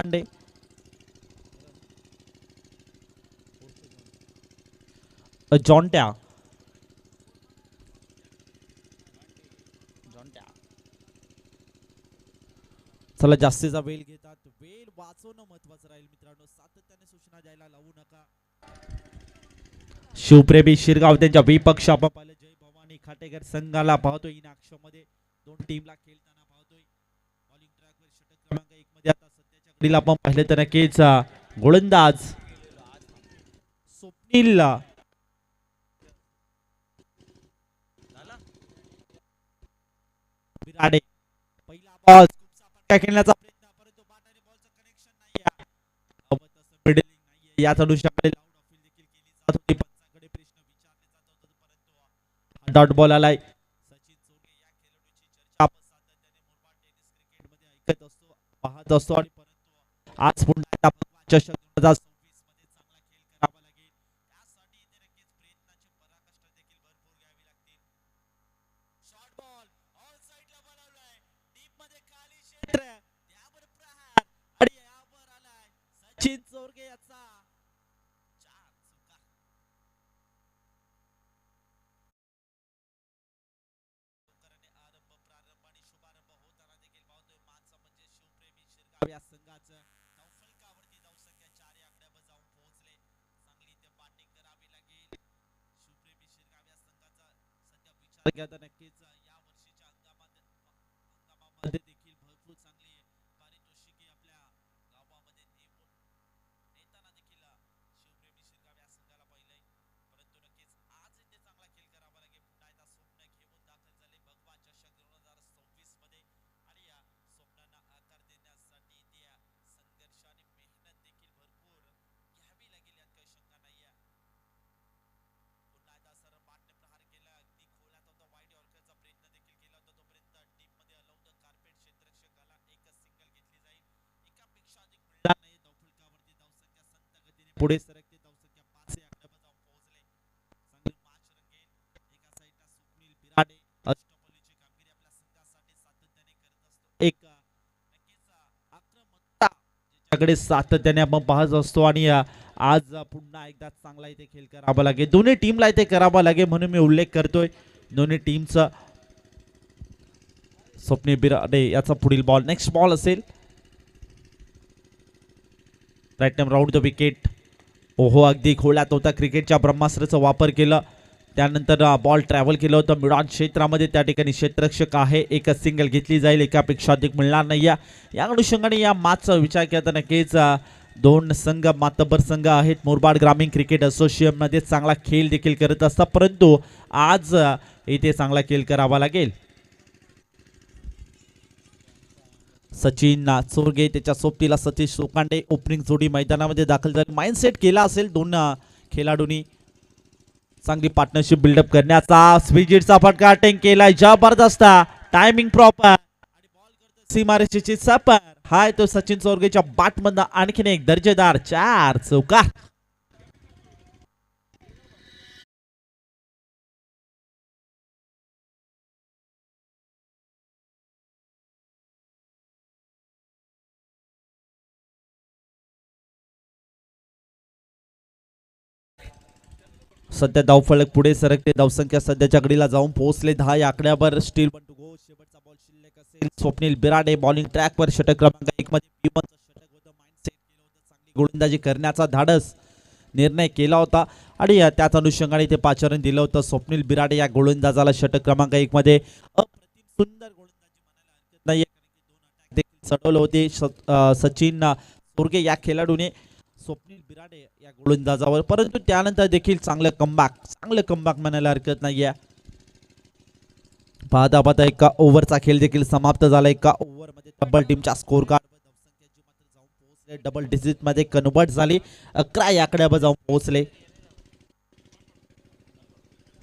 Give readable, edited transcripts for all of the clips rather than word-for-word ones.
पांडे, जॉन्ट्या, चला जास्तीचा वेळ घेतात, वेळ वाचवणं महत्वाचं राहील मित्रांनो, सातत्याने सूचना द्यायला लावू नका. शिवप्रेमी शिरगाव त्यांच्या विपक्ष आपण पाहिलं जय भवानी खाटेकर संघाला पाहतोय इनाक्ष मध्ये दोन टीमला खेळताना पाहतोय. बॉलिंग ट्रॅकवर षटक क्रमांक 1 मध्ये आता सध्याच्या घडीला आपण पाहिलं तर नक्कीच गोलंदाज स्वप्नील बिराडे. पहिला बॉल खेळण्याचा प्रयत्न, परंतु बॅट आणि बॉलचं कनेक्शन नाहीये, मिडलिंग नाहीये. याच अनुषंगाने लाऊड अपील देखील केली जात होती, पंचांकडे प्रश्न विचारले जात होते, परंतु डॉट बॉल आलाय. सचिन चोरगे या खेळाडूची चर्चा आपण सातत्याने मुरबाड टेनिस क्रिकेट मध्ये ऐकत असतो, पाहत असतो, आणि परंतु आज पुन्हा एकदा भगवान चषक 2026 मध्ये चांगला खेळ करावा लागेल. त्यासाठी इथे नक्कीच प्रयत्नाची पराकाष्ठा देखील भरपूर घ्यावी लागतील. शॉर्ट बॉल ऑल साइडला बनवलाय, डीप मध्ये खाली क्षेत्र, त्यावर प्रहार, आणि यावर आलाय सचिन चोरगे याचा 4 चुका. प्रारंभ आणि शुभारंभ होताना देखील पाहतोय माणसं म्हणजे शिवप्रेमी शिरगाव या संघाचं धावफलकावरती धावसंख्या 4 या आकड्यावर जाऊन पोहोचले. चांगली ते बॅटिंग करावी लागेल. शिवप्रेमी शिरगाव या संघाचा सध्या विचार केला तर नक्कीच या वर्षीच्या हंगामामध्ये देखील भरपूर चांगली पारितोषिके आपल्या गावामध्ये नेताना देखील शिवप्रेमी शिरगाव या संघाला पाहिलंय, परंतु नक्कीच आज इथे चांगला खेळ करावा लागेल. पुन्हा एकदा स्वप्न घेऊन दाखल झाले भगवान चषक 2026 मध्ये, आणि या स्वप्नांना आकार देण्यासाठी त्या संघर्ष आणि मेहनत देखील भरपूर घ्यावी लागेल, यात काही शंका नाहीये. पुन्हा एकदा सर बॅटने प्रहार केला, अगदी खोलात होता, वाईड यॉर्करचा प्रयत्न देखील केला होता, तोपर्यंत टीम मध्ये अलाउड कार्पेट क्षेत्ररक्षकाला एकच सिंगल घेतली जाईल. एकापेक्षा अधिक मिळणार नाही. धावफलकावरती धावसंख्या संत गतीने पुढे सरकते, धावसंख्या 5 या आकड्यावर जाऊन पोहोचले. चांगली मॅच रंगेल. एका साईडला स्वप्नील बिराडे अष्टपैलूची कामगिरी आपल्या संघासाठी सातत्याने करत असतो, एक नक्कीच आक्रमकता ज्याच्याकडे सातत्याने आपण पाहत असतो, आणि आज पुन्हा एकदा चांगला इथे खेळ करावा लागेल, दोन्ही टीमला इथे करावा लागेल, म्हणून मी उल्लेख करतोय दोन्ही टीमचा. स्वप्नील बिराडे याचा पुढील बॉल, नेक्स्ट बॉल असेल right time round the wicket. ओहो, अगदी खोलात होता, क्रिकेटच्या ब्रह्मास्त्राचा वापर केला, त्यानंतर बॉल ट्रॅव्हल केलं होतं मिडॉन क्षेत्रामध्ये, त्या ठिकाणी क्षेत्ररक्षक आहे, एकच सिंगल घेतली जाईल, एकापेक्षा अधिक मिळणार नाही. या अनुषंगाने या मॅचचा विचार केला तर नक्कीच दोन संघ मातबर संघ आहेत, मुरबाड ग्रामीण क्रिकेट असोसिएशन मध्ये चांगला खेळ देखील करत असतात, परंतु आज इथे चांगला खेळ करावा लागेल. सचिन चोरगे त्याच्या सोबतीला सतीश सोकांडे ओपनिंग जोडी मैदानामध्ये दाखल झाली. माइंडसेट केला असेल दोन खेळाडूंनी, चांगली पार्टनरशिप बिल्डअप करण्याचा. स्विजिटचा फटका अटेंड केलाय, जबरदस्त टायमिंग प्रॉपर, आणि बॉल करतो सीमारेषेची सपर. हाय तो सचिन चोरगेच्या बॅट मधनं आणखीन एक दर्जेदार 4 चौकार. सध्या धावफलक पुढे सरकते, धावसंख्या सध्याच्या घडीला जाऊन पोहोचले 10 या आकड्यावर. स्टील 1 टू गो, शेवटचा बॉल शिल्लक असेल. स्वप्नील बिराडे बॉलिंग ट्रॅकवर षटक क्रमांक 1 मध्ये P1चं षटक होतं, माइंडसेट केलं होतं, चांगली गोलंदाजी करण्याचा धाडस निर्णय केला होता, आणि त्याच अनुषंगाने ते पाचारण दिलं होतं. स्वप्नील बिराडे या गोलंदाजाला षटक क्रमांक 1 मध्ये अप्रतिम सुंदर गोलंदाजी म्हणायला हरकत नाही, दोन अटॅक देखील चढवले होते सचिन चोरगे या खेळाडूने स्वप्नील बिराडे या गोलंदाजावर, परंतु त्यानंतर देखील चांगलं कमबॅक म्हणायला हरकत नाहीये. पाहता पाहता एका ओव्हरचा खेळ देखील समाप्त झाला. एका ओव्हर मध्ये डबल टीमच्या स्कोर कार्ड धावसंख्येची मात्र जाऊन पोहोचले, डबल डिजिट मध्ये कन्वर्ट झाली, 11 या आकड्यावर जाऊन पोहोचले.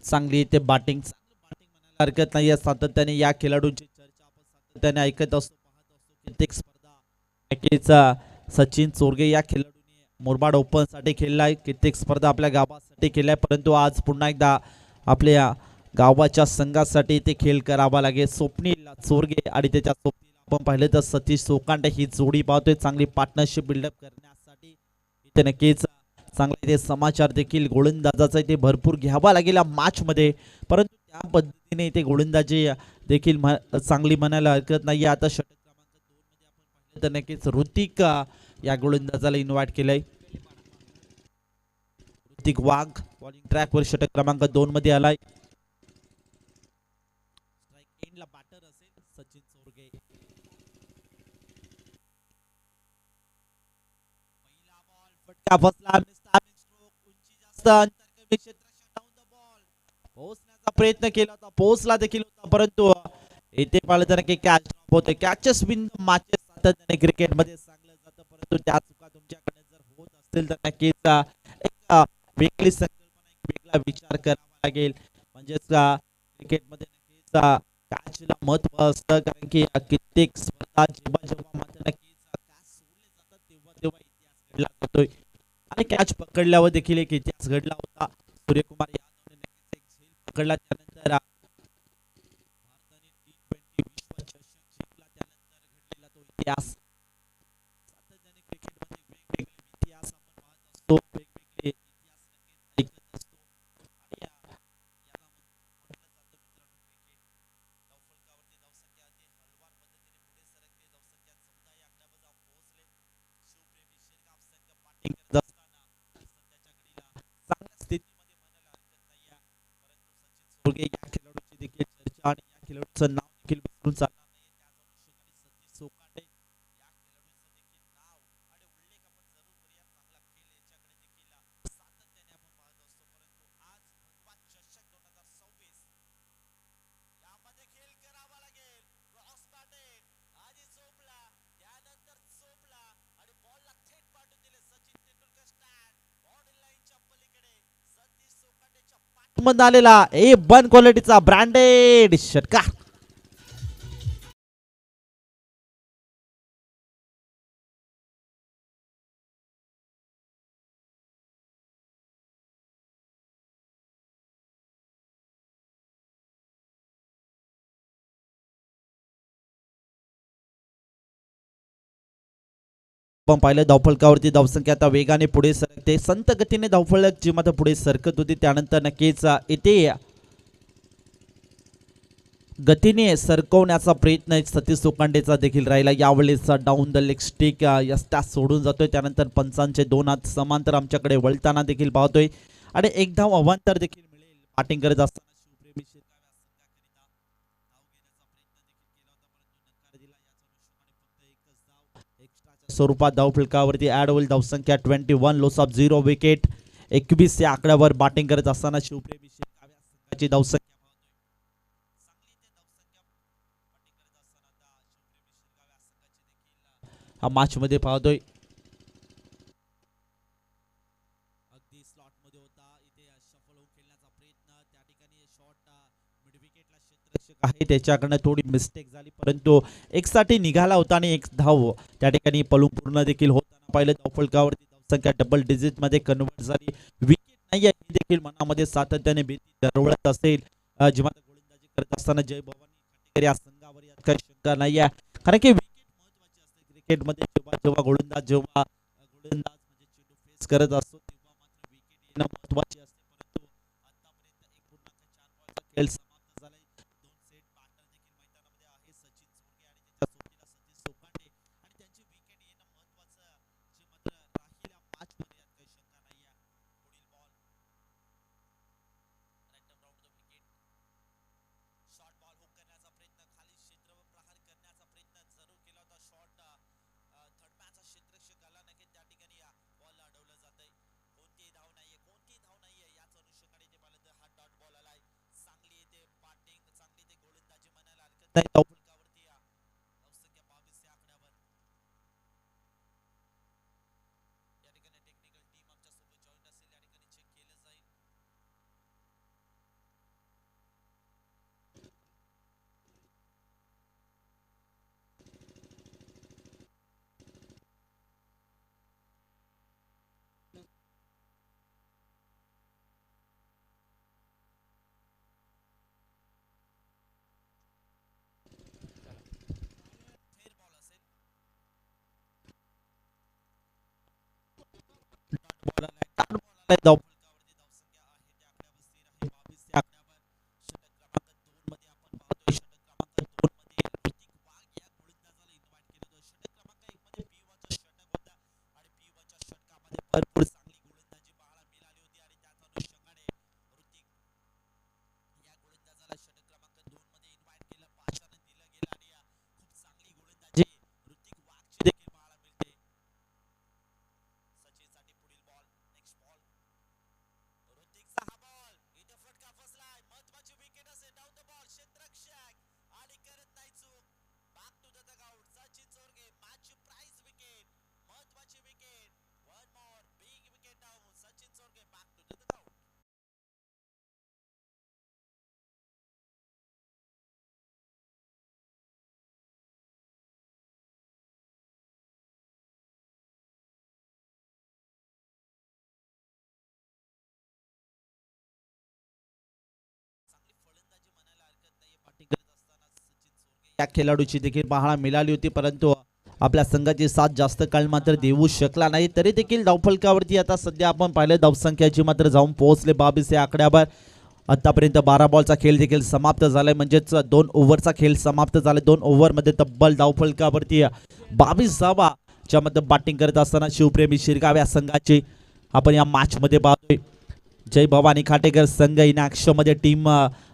चांगली ते बॅटिंग म्हणायला हरकत नाहीये. सातत्याने या खेळाडूंची चर्चा आपण सातत्याने ऐकत असतो, पाहत असतो, कित्येक स्पर्धा नक्कीच सचिन चोरगे या खेळाडूंनी मुरबाड ओपन साठी खेळलाय, कित्येक स्पर्धा आपल्या गावासाठी केलाय, परंतु आज पुन्हा एकदा आपल्या गावाच्या संघासाठी ते खेळ करावा लागेल. स्वप्नील चोरगे आणि त्याच्या सोबतीला आपण पाहिलं तर सतीश सोकांडे ही जोडी पाहतोय चांगली पार्टनरशिप बिल्डअप करण्यासाठी इथे नक्कीच चांगले इथे समाचार देखील गोलंदाजाचा इथे भरपूर घ्यावा लागेल या मॅच मध्ये, परंतु त्या पद्धतीने इथे गोलंदाजी देखील चांगली म्हणायला हरकत नाही. आता षटक क्रमांक 2 मध्ये आपण पाहिलं तर नक्कीच ऋतिक या गोलंदाजाला इन्व्हाइट केलंय. ऋतिक वाघ बॉलिंग ट्रॅक वर षटक क्रमांक 2 मध्ये आलाय. स्ट्राइक एंडला बॅटर असेल सचिन सोरगे. पहिला बॉल फटका बसला, मिस्टार्मिंग स्ट्रोक, उंची जास्त, अंतर कमी, क्षेत्र डाऊन द बॉल. पोहोचण्याचा प्रयत्न केला होता, पोहोचला देखील होता, परंतु इथे पाहिलं तर की कॅच ड्रॉप होते. कॅचेस विन द मॅचेस सातत्याने क्रिकेटमध्ये सांगलं जातं, परंतु त्या चुका तुमच्याकडे जर होत असतील तर नक्कीच एक वेगळी संकल्पना, एक वेगळा विचार करावा लागेल. म्हणजेच क्रिकेटमध्ये नक्कीच कॅचला महत्व असतं, कारण की कित्येक स्पर्धा जेव्हा जेव्हा मात्र नक्कीच कॅच सोडले जातात तेव्हा तेव्हा इतिहास घडला जातोय. आणि कॅच पकडल्यावर देखील एक इतिहास घडला होता. सूर्यकुमार यादवने नक्कीच एक झेल पकडला, त्यानंतर भारताने T20 विश्वचषक जिंकला, त्यानंतर घडलेला तो इतिहास. सातत्याने क्रिकेटमध्ये वेगवेगळे इतिहास आपण पाहत असतो, वेगवेगळे इतिहास नक्कीच ऐकत असतो. आणि याला म्हटलं जातं मित्रांनो क्रिकेट. धावफलकावरती धावसंख्या अति हळवार पद्धतीने पुढे सरकते. धावसंख्या 14 या आकड्यावर जाऊन पोहोचले. शिवप्रेमी शिरगाव संघ बॅटिंग करत असताना सध्याच्या घडीला चांगल्या स्थितीमध्ये म्हणायला हरकत नाही आहे, परंतु सचिन सोळगे या खेळाडूची देखील चर्चा आणि या खेळाडूचं नाव देखील विसरून चालणार नाही. त्याच अनुषंगाने सतीश सोकांडे या खेळाडूचं देखील नाव आणि उल्लेख आपण जरूर करूया. चांगला खेळ याच्याकडे देखील सातत्याने आपण पाहत असतो, परंतु आज भगवान चषक 2026 यामध्ये खेळ करावा लागेल. क्रॉस बॅटेड आधी चोपला, त्यानंतर चोपला आणि बॉलला थेट पाठवून दिले. सचिन तेंडुलकर स्टँड बॉर्डर लाईनच्या पलीकडे सतीश सोकांडेच्या पाठमध्ये आलेला ए वन क्वालिटीचा ब्रँडेड षटकार. आपण पाहिलं धावफलकावरती धावसंख्या आता वेगाने पुढे सरकते. संत गतीने धावफलक जी मात्र पुढे सरकत होती, त्यानंतर नक्कीच इथे गतीने सरकवण्याचा प्रयत्न सतीश सोकांडेचा देखील राहिला. यावेळेस डाऊन द लेग स्टिक यस्टा सोडून जातोय, त्यानंतर पंचांचे 2 हात समांतर आमच्याकडे वळताना देखील पाहतोय आणि एक धाव अवांतर देखील मिळेल. बॅटिंग करत असताना शिवप्रेमी शिरगाव संघाकरिता धाव घेण्याचा प्रयत्न देखील केला होता, परंतु नकार दिला. याच अनुषंगाने फक्त एकच धाव एक्स्ट्राच्या स्वरूपात धावफलकावरती ऍड होईल. धावसंख्या 21, लॉस ऑफ 0 विकेट. 21 या आकड्यावर बॅटिंग करत असताना शिवप्रेमी शिरगाव संघाची धावसंख्या हा मॅच मध्ये पाहतोय. अगदी स्लॉट मध्ये होता, इथे शफल होऊन खेळण्याचा प्रयत्न, त्या ठिकाणी शॉट मिड विकेटला क्षेत्ररक्षक आहे त्याच्याकडनं थोडी मिस्टेक झाली, परंतु एक साठी निघाला होता आणि एक धाव त्या ठिकाणी पळून पूर्ण देखील होताना पाहिलं. धावफलकावरती धावसंख्या डबल डिजिट मध्ये कन्वर्ट झाली. विकेट नाही आहे ही देखील मनामध्ये सातत्याने भीती दरवळत असेल. जेव्हा गोलंदाजी करत असताना जय भवानी खांडेकर या संघावर यात काही शंका नाही आहे, कारण की विकेट महत्वाची असते क्रिकेटमध्ये. जेव्हा जेव्हा गोलंदाज म्हणजे चेंडू फेस करत असतो तेव्हा मात्र विकेट येणं महत्वाचे असते, परंतु आतापर्यंत 1.4 बॉलचा खेळ समाप्त झालाय. 2 सेट पार्टनर देखील मैदानामध्ये आहे, सचिन सोरगे आणि त्याच्या सोबतीला सतीश सोकांडे, आणि त्यांची विकेट येणं महत्वाचं जे मात्र राहील या मॅच मध्ये, यात काही शंका नाही आहे. पुढील ball right around the wicket, short ball hook करण्याचा प्रयत्न, खाली क्षेत्रवर प्रहार करण्याचा प्रयत्न जरूर केला होता. शॉर्ट थर्डमॅनचा क्षेत्ररक्षक आला नाही, त्या ठिकाणी बॉल अडवलं जातंय. कोणतीही धाव नाहीये, कोणतीही धाव नाहीये. याच अनुषंगाने ते पाहिलं तर हा डॉट बॉल आलाय. चांगली येते बॅटिंग, चांगली ते गोलंदाजी म्हणायला हरकत नाही. धावफलकावरती धावसंख्या 22 या आकड्यावर. या ठिकाणी टेक्निकल टीम आमच्या सोबत जॉईन असेल, या ठिकाणी चेक केलं जाईल. धावफलकावरती धावसंख्या आहे त्या आकड्यावर स्थिर आहे 22 त्या आकड्यावर. षटक क्रमांक 2 मध्ये आपण पाहतोय षटक क्रमांक 2 मध्ये ऋतिक वाघ या गोलंदाजाला इन्व्हाइट केलं होतं. षटक क्रमांक 1 मध्ये पी1चा षटक होता आणि पी1च्या षटकामध्ये भरपूर चांगली गोलंदाजी पाहायला मिळाली होती आणि त्याच अनुषंगाने ऋतिक या गोलंदाजाला षटक क्रमांक 2 मध्ये इन्व्हाइट केलं, पाचारण दिलं गेलं आणि खूप चांगली गोलंदाजी ऋतिक वाघची देखील पाहायला मिळते. सचिनसाठी पुढील बॉल, नेक्स्ट बॉल, ऋतिकचा हा बॉल, इथे फटका फसलाय, महत्वाची विकेट असेल, डाऊन द बॉल, क्षेत्ररक्षक आणि करत नाही चूक, back to the dugout, Sachin Chorge, match prize wicket, महत्वाची wicket, one more big wicket down, Sachin Chorge back to the dugout. चांगली फलंदाजी म्हणायला हरकत नाहीये बॅटिंग करत असताना सचिन चोरगे या खेळाडूची देखील पाहायला मिळाली होती, परंतु आपल्या संघाची साथ जास्त काळ मात्र देऊ शकला नाही. तरी देखील धावफलकावरती आता सध्या आपण पाहिलं धावसंख्याची मात्र जाऊन पोहोचले 22 या आकड्यावर. आतापर्यंत 12 बॉलचा खेळ देखील समाप्त झालाय, म्हणजेच 2 ओव्हरचा खेळ समाप्त झाला. 2 ओव्हरमध्ये तब्बल धावफलकावरती 22 धावा च्या मध्ये बॅटिंग करत असताना शिवप्रेमी शिरगाव या संघाची आपण या मॅच मध्ये पाहतोय. जय भवानी खाटेकर संघ इन मध्ये टीम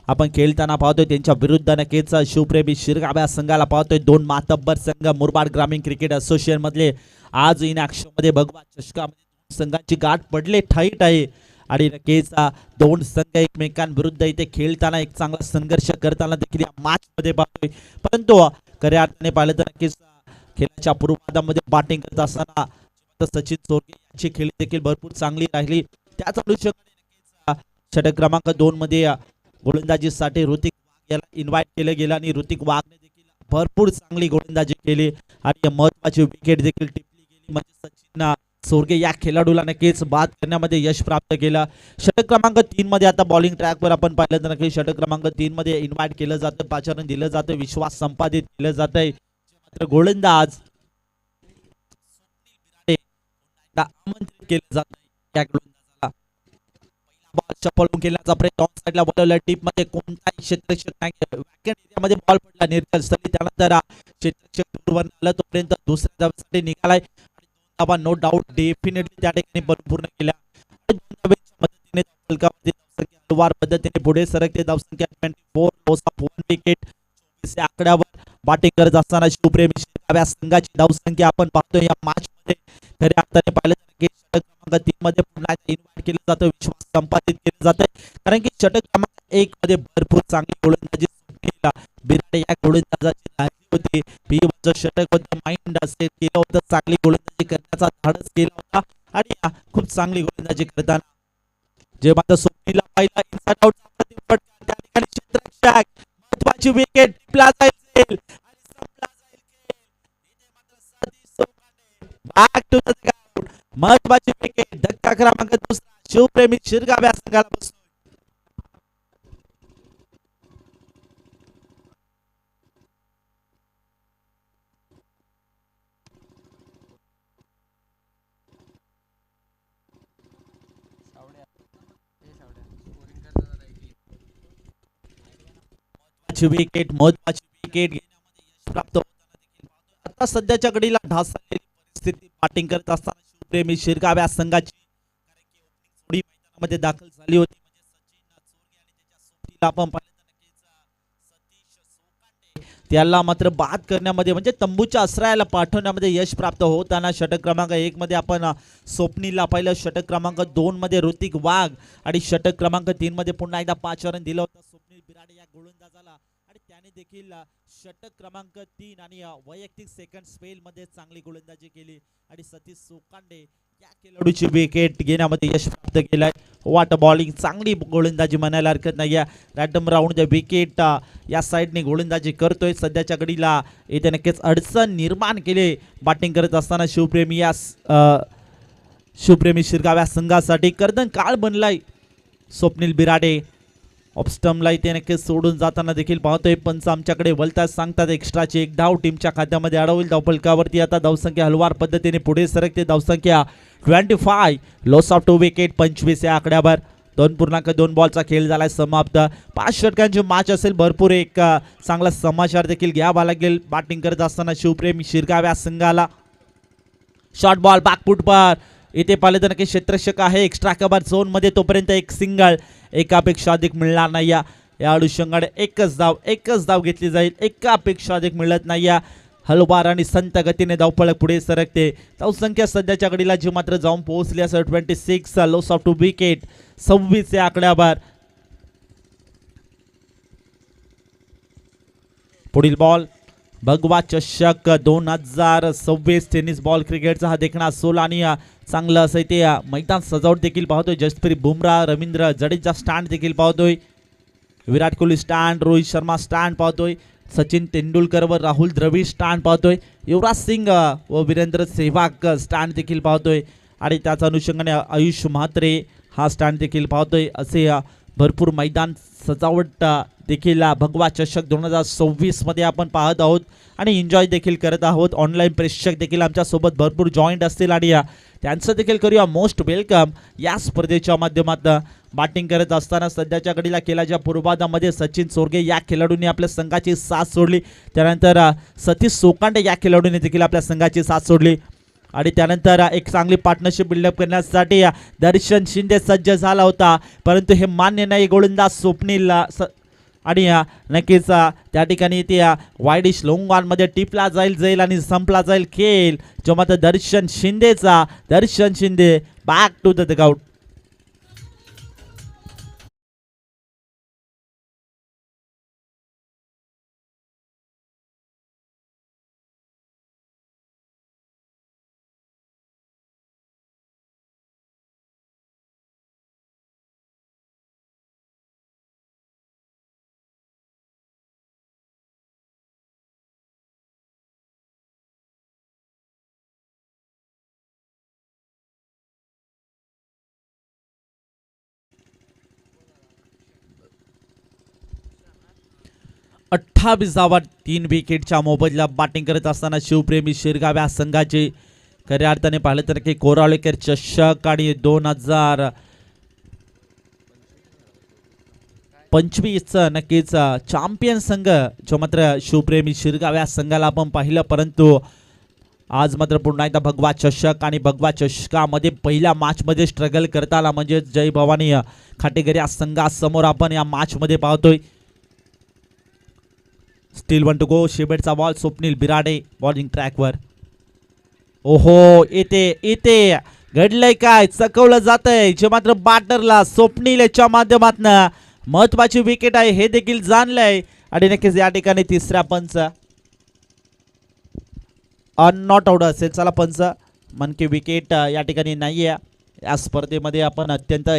आपण खेळताना पाहतोय, त्यांच्या विरुद्ध नक्कीच शिवप्रेमी शिरगाव या संघाला पाहतोय. 2 मातब्बर संघ मुरबाड ग्रामीण क्रिकेट असोसिएशन मधले आज इन मध्ये भगवा चषकामध्ये संघाची गाठ पडले ठाईट आहे आणि नक्कीच 2 संघ एकमेकांविरुद्ध इथे खेळताना एक चांगला संघर्ष करताना देखील या मॅच मध्ये पाहतोय. परंतु खऱ्या अर्थाने पाहिलं तर नक्कीच खेळाच्या पूर्वार्धामध्ये बॅटिंग करत असताना सचिन चोरगे यांची खेळी देखील भरपूर चांगली राहिली. त्याच अनुषंगाने षटक क्रमांक 2 मध्ये गोलंदाजीसाठी ऋतिक वाघ याला इन्व्हाइट केलं गेलं आणि ऋतिक वाघने देखील भरपूर चांगली गोलंदाजी केली आणि महत्वाची विकेट देखील टिपली गेली, म्हणजे सचिन चोरगे या खेळाडूला नक्कीच बाद करण्यामध्ये यश प्राप्त केलं. षटक क्रमांक 3 मध्ये आता बॉलिंग ट्रॅकवर आपण पाहिलं तर नक्कीच षटक क्रमांक 3 मध्ये इन्व्हाइट केलं जातं, पाचारण दिलं जातं, विश्वास संपादित केलं जातंय. मात्र गोलंदाज आमंत्रित केलं जात या गोलंदाजाला. बॉल चपळून खेळण्याचा प्रयत्न ऑन साइडला वळवला, टीप मध्ये कोणताही क्षेत्ररक्षक नाही, वॅकंट एरियामध्ये बॉल पडला निर्जल स्थळी, त्यानंतर क्षेत्ररक्षक दूरवर आला तोपर्यंत दुसऱ्या धावेसाठी निघालाय आणि 2 धावा नो डाऊट डेफिनेटली त्या ठिकाणी पूर्ण केल्या. 2 धावेच्या मदतीने धावफलकावरती धावसंख्या हळूवार पद्धतीने पुढे सरकते. धावसंख्या 24 लॉस ऑफ 1 विकेट 24 या आकड्यावर बॅटिंग करत असताना शिवप्रेमी शिरगाव या संघाची धावसंख्या आपण पाहतोय या मॅच मध्ये. खऱ्या अर्थाने पाहिलं तर षटक क्रमांक 3 मध्ये पुन्हा इन्व्हाइट केलं जातं, विश्वास संपादित केलं जातं, कारण की षटक क्रमांक 1 मध्ये भरपूर चांगली गोलंदाजी बिराडे या गोलंदाजाची लागली होती. पी1चं षटक होतं, माइंड असेल केलं होतं, चांगली गोलंदाजी करण्याचा धाडस केला होता आणि खूप चांगली गोलंदाजी करताना जे मात्र स्वप्नीला पाहिला इनसाइड आउटचा फटका, त्या ठिकाणी क्षेत्ररक्षक महत्वाची विकेट टिपला जाईल आणि संपला जाईल खेळ. इथे मात्र सतीश चौकाने बॅक टू द डगआउट, महत्वाची विकेट, धक्का क्रमांक 2 शिवप्रेमी शिरगाव या संघाला बसतो. महत्वाची विकेट घेण्यामध्ये यश प्राप्त होताना देखील पाहतोय. आता सध्याच्या घडीला ढासळलेली परिस्थिती बॅटिंग करत असताना शिवप्रेमी शिरगाव या संघाची, कारण की ओपनिंग जोडी मैदानामध्ये दाखल झाली होती, म्हणजे सचिन चोरगे आणि त्याच्या सोबतीला आपण पाहिलं तर नक्कीच सतीश सोकांडे त्याला मात्र बाद करण्यामध्ये म्हणजे तंबूच्या आश्रयाला पाठवण्यामध्ये यश प्राप्त होताना षटक क्रमांक 1 मध्ये आपण स्वप्नीला पाहिलं, षटक क्रमांक 2 मध्ये ऋतिक वाघ आणि षटक क्रमांक 3 मध्ये पुन्हा एकदा पाचारण दिलं होतं स्वप्नील बिराडे या गोलंदाजाला आणि त्याने देखील षटक क्रमांक 3 आणि वैयक्तिक सेकंड स्पेल मध्ये चांगली गोलंदाजी केली आणि सतीश सोकांडे या खेळाडूची विकेट घेण्यामध्ये यश प्राप्त केलंय. वाट बॉलिंग चांगली गोलंदाजी म्हणायला हरकत नाही. रॅन्डम राऊंड विकेट या साईडने गोलंदाजी करतोय. सध्याच्या घडीला इथे नक्कीच अडचण निर्माण केले बॅटिंग करत असताना शिवप्रेमी शिरगाव या संघासाठी. कर्दन काळ बनलाय स्वप्नील बिराडे ऑफस्टमला इथे नक्कीच सोडून जाताना देखील पाहतोय. पंच आमच्याकडे वलतात सांगतात एक्स्ट्राची एक धाव टीमच्या खात्यामध्ये अडवली. धावफलकावरती आता धावसंख्या हलवार पद्धतीने पुढे सरकते. धावसंख्या 25, लॉस ऑफ 2 विकेट 25 या आकड्यावर. 2.2 बॉलचा खेळ झालाय समाप्त. 5 षटकांची मॅच असेल. भरपूर एक चांगला समाचार देखील घ्यावा लागेल बॅटिंग करत असताना शिवप्रेमी शिरगाव या संघाला. शॉर्ट बॉल बॅकफूट पर इथे पाहिले तर नक्की क्षेत्ररक्षक आहे एक्स्ट्रा कव्हर झोन मध्ये. तोपर्यंत एक सिंगल एकापेक्षा अधिक मिळणार नाही. या अनुषंगाने एकच धाव घेतली जाईल. एकापेक्षा अधिक मिळत नाही. हलवार आणि संत गतीने धावफलक पुढे सरकते. धावसंख्या सध्याच्या घडीला जी मात्र जाऊन पोहोचली असेल 26, लॉस ऑफ 2 विकेट 26 या आकड्यावर. पुढील बॉल भगवा चषक 2026 टेनिस बॉल क्रिकेटचा हा देखणा 16 आणि चांगलं असं इथे मैदान सजावट देखील पाहतोय. जसप्रीत बुमराह, रवींद्र जडेजा स्टँड देखील पाहतोय. विराट कोहली स्टँड, रोहित शर्मा स्टँड पाहतोय. सचिन तेंडुलकर व राहुल द्रविड स्टँड पाहतोय. युवराज सिंग व वीरेंद्र सेहवाग स्टँड देखील पाहतोय. आणि त्याच अनुषंगाने आयुष म्हात्रे हा स्टँड देखील पाहतोय. असे भरपूर मैदान सजावट देखील भगवा चषक 2026 मध्ये आपण पाहत आहोत आणि एन्जॉय देखील करत आहोत. ऑनलाईन प्रेक्षक देखील आमच्यासोबत भरपूर जॉईंट असतील आणि त्यांचं देखील करूया मोस्ट वेलकम. या स्पर्धेच्या माध्यमातून बॅटिंग करत असताना सध्याच्या घडीला केल्याच्या पूर्वार्धामध्ये सचिन सोरगे या खेळाडूंनी आपल्या संघाची साथ सोडली. त्यानंतर सतीश सोकांडे या खेळाडूंनी देखील आपल्या संघाची साथ सोडली. आणि त्यानंतर एक चांगली पार्टनरशिप बिल्डअप करण्यासाठी दर्शन शिंदे सज्ज झाला होता. परंतु हे मान्य नाही गोलंदाज स्वप्नील आणि नक्कीच त्या ठिकाणी ते वाईडिश लोंगॉनमध्ये टिपला जाईल आणि संपला जाईल खेळ. जो मात्र Darshan Shinde back to the dugout. अठ्ठावीस धावा 3 विकेटच्या मोबदल्यात बॅटिंग करत असताना शिवप्रेमी शिरगाव या संघाचे खऱ्या अर्थाने पाहिलं तर की कोराळेकर चषक आणि 2025 नक्कीच चॅम्पियन संघ जो मात्र शिवप्रेमी शिरगाव या संघाला आपण पाहिलं. परंतु आज मात्र पुन्हा एकदा भगवा चषक आणि भगवा चषकामध्ये पहिल्या मॅचमध्ये स्ट्रगल करता आला म्हणजे जय भवानी खाटेकर या संघासमोर आपण या मॅचमध्ये पाहतोय. Still 1 to go. शेवटचा बॉल स्वप्नील बिराडे बॉलिंग ट्रॅकवर. ओहो इथे घडलंय काय चकवलं जातंय. जे मात्र बॅटरला स्वप्नील याच्या माध्यमातून महत्वाची विकेट आहे हे देखील जाणलंय. आणि नक्कीच या ठिकाणी तिसऱ्या पंच नॉट आउट असेल. चला पंच मनकी विकेट या ठिकाणी नाहीये. या स्पर्धेमध्ये आपण अत्यंत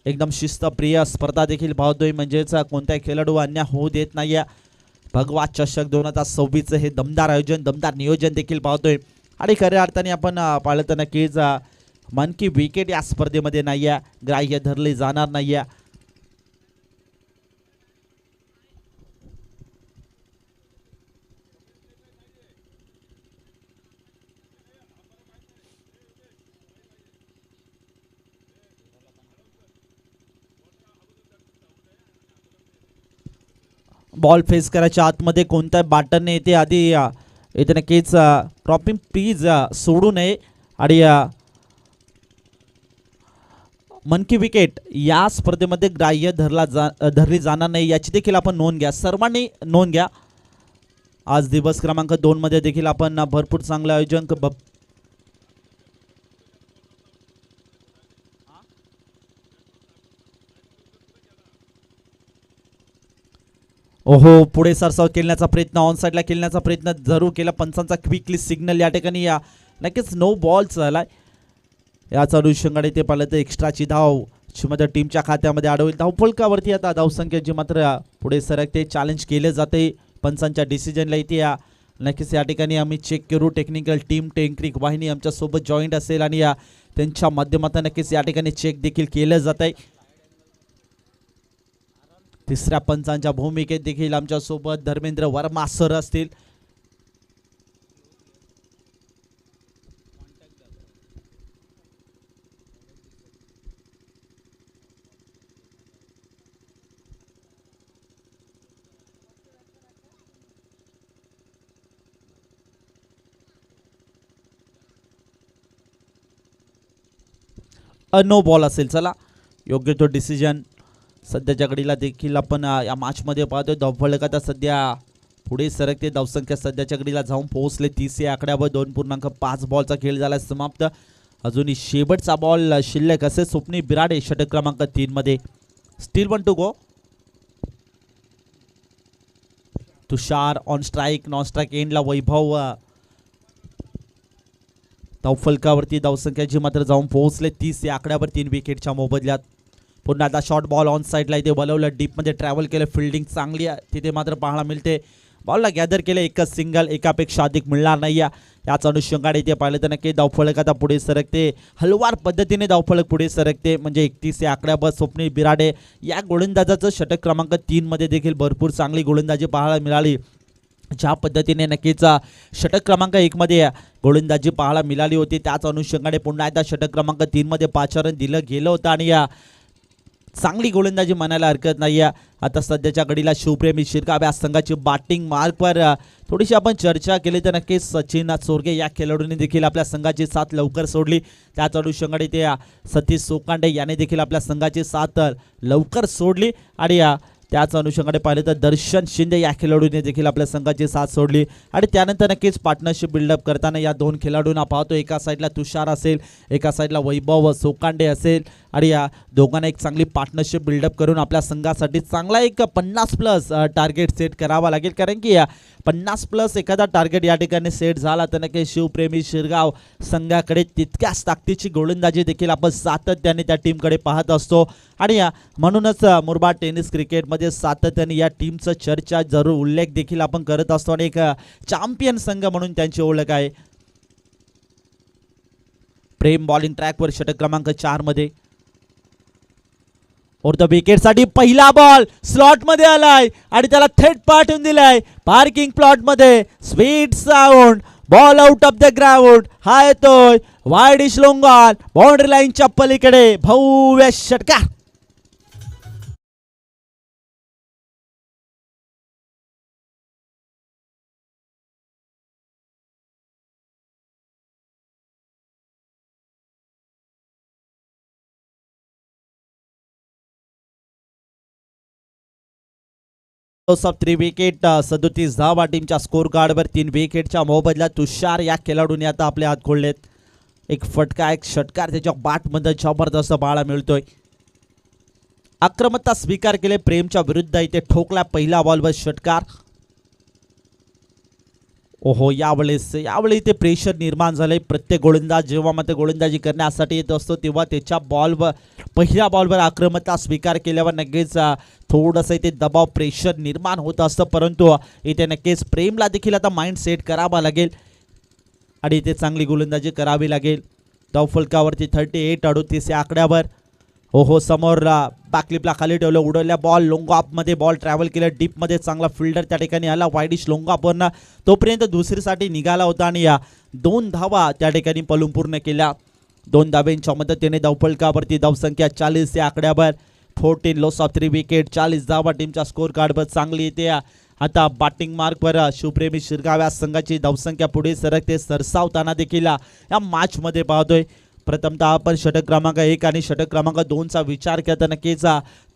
एकदम शिस्तप्रिय स्पर्धा देखील पाहतोय. म्हणजेच कोणत्याही खेळाडू अन्याय होऊ देत नाहीये. भगवा चषक 2026 हे दमदार आयोजन दमदार नियोजन देखील पाहतोय. आणि खऱ्या अर्थाने आपण पाहिलं तर नक्कीच मनकी विकेट या स्पर्धेमध्ये नाहीये. ग्राह्य धरले जाणार नाहीये. बॉल फेस करायच्या आतमध्ये कोणत्या बॅटरने येते आधी इथे नक्कीच ड्रॉपिंग प्लीज सोडू नये. आणि मनकी विकेट या स्पर्धेमध्ये ग्राह्य धरली जाणार नाही याची देखील आपण नोंद घ्या. सर्वांनी नोंद घ्या. आज दिवस क्रमांक 2 मध्ये देखील आपण भरपूर चांगलं आयोजन ओहो पुढे सरसाव खेळण्याचा प्रयत्न ऑन साईडला खेळण्याचा प्रयत्न जरूर केला. पंचांचा क्विकली सिग्नल या ठिकाणी नक्कीच नो बॉल झालाय. याचा अनुषंगाने ते पाहिलं तर एक्स्ट्राची धाव मध्ये टीमच्या खात्यामध्ये अडवली. धावफलकावरती आता धावसंख्येची मात्र पुढे सरकते. चॅलेंज केले जाते पंचांच्या डिसिजनला. इथे नक्कीच या ठिकाणी आम्ही चेक करू. टेक्निकल टीम टेक्निक वाहिनी आमच्यासोबत जॉईंट असेल आणि त्यांच्या माध्यमातून नक्कीच या ठिकाणी चेक देखील केलं जात आहे. तिसऱ्या पंचांच्या भूमिकेत देखील आमच्या सोबत धर्मेंद्र वर्मा सर असतील. नो बॉल असेल. चला योग्य तो डिसिजन सध्याच्या घडीला देखील आपण या मॅचमध्ये पाहतोय. धावफलक आता सध्या पुढे सरकते. धावसंख्या सध्याच्या घडीला जाऊन पोहोचले 30 या आकड्यावर. 2.5 बॉलचा खेळ झाला समाप्त. अजूनही शेवटचा बॉल शिल्लक असे. स्वप्नी बिराडे षटक क्रमांक 3 मध्ये. Still 1 to go. Tushar on strike. Non strike एंडला वैभव. धावफलकावरती धावसंख्याची मात्र जाऊन पोहोचले 30 या आकड्यावर 3 विकेटच्या मोबदल्यात. पुन्हा आता शॉर्ट बॉल ऑन साईडला इथे बोलवलं. डीपमध्ये ट्रॅव्हल केलं. फिल्डिंग चांगली तिथे मात्र पाहायला मिळते. बॉलला गॅदर केलं. एकच सिंगल. एकापेक्षा अधिक मिळणार नाही. याच अनुषंगाने इथे पाहिलं तर नक्की धावफलक आता पुढे सरकते. हलवार पद्धतीने धावफलक पुढे सरकते. म्हणजे 31 या आकड्यावर स्वप्नील बिराडे या गोलंदाजाचं षटक क्रमांक 3 मध्ये देखील भरपूर चांगली गोलंदाजी पाहायला मिळाली. ज्या पद्धतीने नक्कीच षटक क्रमांक 1 मध्ये गोलंदाजी पाहायला मिळाली होती त्याच अनुषंगाने पुन्हा एकदा षटक क्रमांक 3 मध्ये 5 रन दिलं गेलं होतं. आणि चांगली गोलंदाजी म्हणायला हरकत नाही. आता सध्याच्या घडीला शिवप्रेमी शिरगाव या संघाची बॅटिंग मार्कवर थोडीशी आपण चर्चा केली तर नक्कीच सचिन चोरगे या खेळाडूंनी देखील आपल्या संघाची साथ लवकर सोडली. त्याच अनुषंगाने ते सतीश सोकांडे याने देखील आपल्या संघाची साथ लवकर सोडली. आणि त्याच अनुषंगाने पाहिलं तर दर्शन शिंदे या खेळाडूने देखील आपल्या संघाची साथ सोडली. आणि त्यानंतर नक्कीच पार्टनरशिप बिल्डअप करताना या दोन खेळाडूंना पाहतो. एका साईडला तुषार असेल, एका साईडला वैभव सोकांडे असेल. आणि या दोघांना एक चांगली पार्टनरशिप बिल्डअप करून आपल्या संघासाठी चांगला एक 50+ टार्गेट सेट करावा लागेल. कारण की 50+ एखादा टार्गेट या ठिकाणी सेट झाला तर नक्की शिवप्रेमी शिरगाव संघाकडे तितक्याच ताकदीची गोलंदाजी देखील आपण सातत्याने त्या टीमकडे पाहत असतो. आणि म्हणूनच मुरबाड टेनिस क्रिकेटमध्ये सातत्याने या टीमचं चर्चा जरूर उल्लेख देखील आपण करत असतो. आणि एक चॅम्पियन संघ म्हणून त्यांची ओळख आहे. प्रेम बॉलिंग ट्रॅकवर षटक क्रमांक 4 मध्ये. और द विकेटसाठी पहिला बॉल स्लॉट मध्ये आलाय आणि त्याला थेट पाठवून दिलाय पार्किंग प्लॉट मध्ये. Sweet sound. Ball out of the ground. हा येतोय वाईडिश लोंगाल. बाउंड्री लाईनच्या पलीकडे भव्य षटकार. Of 3 wicket. 37 धावा टीमच्या स्कोर कार्डवर. 3 विकेटच्या मोबदल्यात तुषार या खेळाडूने आता आपले हात खोललेत. एक फटका, एक षटकार त्याच्या बॅटमध्ये जबरदस्त पाहायला मिळतोय. आक्रमकता स्वीकार केले प्रेमच्या विरुद्ध. इथे ठोकला पहिला बॉलवर षटकार. ओहो, यावेळी इथे प्रेशर निर्माण झाले. प्रत्येक गोलंदाज जेव्हा मात्र गोलंदाजी करण्यासाठी येत असतो तेव्हा त्याच्या बॉलवर पहिल्या बॉलवर आक्रमकता स्वीकार केल्यावर नक्कीच थोडंसं इथे दबाव प्रेशर निर्माण होत असतं. परंतु इथे नक्कीच प्रेमला देखील आता माइंड सेट करावा लागेल आणि इथे चांगली गोलंदाजी करावी लागेल. धावफलकावरती 38-38 या आकड्यावर. हो समोर बॅकलिपला खाली ठेवलं. उडवल्या बॉल लॉंग ऑफमध्ये. बॉल ट्रॅव्हल केलं डीपमध्ये. चांगला फिल्डर त्या ठिकाणी आला वाईडिश लॉंग ऑफवरनं. तोपर्यंत दुसरीसाठी निघाला होता आणि 2 धावा त्या ठिकाणी पळून पूर्ण केल्या. 2 धाब्यांच्या मदतीने धावफलकावरती धावसंख्या 40 या आकड्यावर. 14 लॉस ऑफ 3 विकेट. 40 धावा टीमच्या स्कोर कार्डवर चांगली येते. आता बॅटिंग मार्कवर शिवप्रेमी शिरगाव या संघाची धावसंख्या पुढे सरकते. सरसावताना देखील या मॅचमध्ये पाहतोय. प्रथमतः आपण षटक क्रमांक 1 आणि षटक क्रमांक 2चा विचार केला तर नक्कीच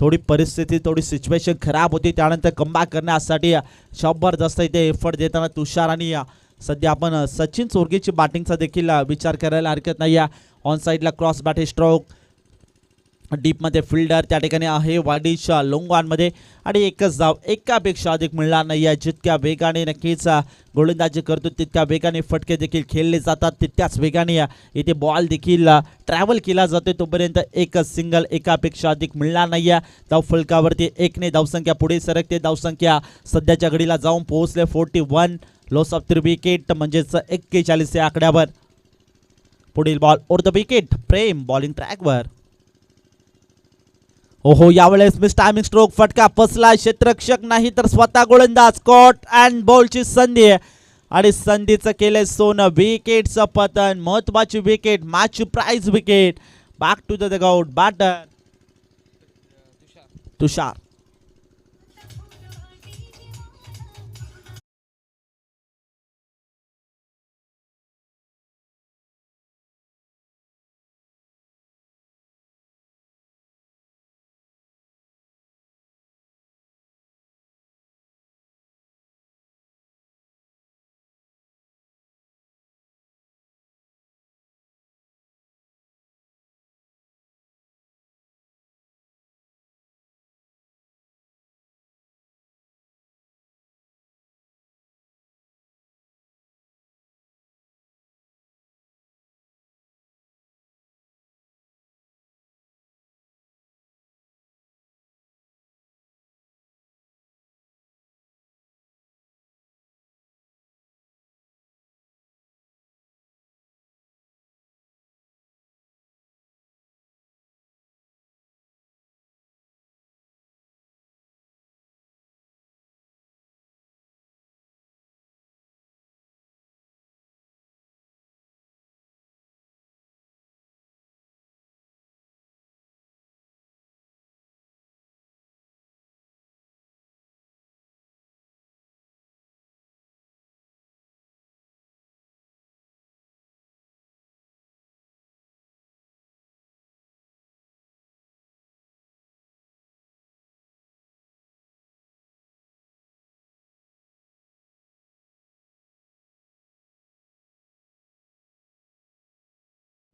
थोडी परिस्थिती थोडी सिच्युएशन खराब होती. त्यानंतर कमबॅक करण्यासाठी जबरदस्त इथे एफर्ट देताना तुषार आणि सध्या आपण सचिन चोरगेची बॅटिंगचा देखील विचार करायला हरकत नाही. ऑन साईडला क्रॉस बॅट स्ट्रोक. डीपमध्ये फिल्डर त्या ठिकाणी आहे वाईडिश लोंगॉनमध्ये. आणि एकच धाव एकापेक्षा अधिक मिळणार नाही आहे. जितक्या वेगाने नक्कीच गोलंदाजी करतो तितक्या वेगाने फटके देखील खेळले जातात. तितक्याच वेगाने इथे बॉल देखील ट्रॅव्हल केला जातो. तोपर्यंत एकच सिंगल एकापेक्षा अधिक मिळणार नाही आहे. धावफलकावरती 1 ने धावसंख्या पुढे सरकते. धावसंख्या सध्याच्या घडीला जाऊन पोहोचले 41. लॉस ऑफ 3 विकेट म्हणजेच 41 या आकड्यावर. पुढील ball over the wicket. Prem bowling ट्रॅकवर. ओहो, यावेळेस मिस टायमिंग स्ट्रोक, फटका फसला, क्षेत्ररक्षक नाही तर स्वतः गोलंदाज. कॉट अँड बॉलची संधी आणि संधीचं केलंय सोनं. विकेटचं पतन, महत्वाची wicket, match prize wicket. Back to the dugout. Batter Tushar.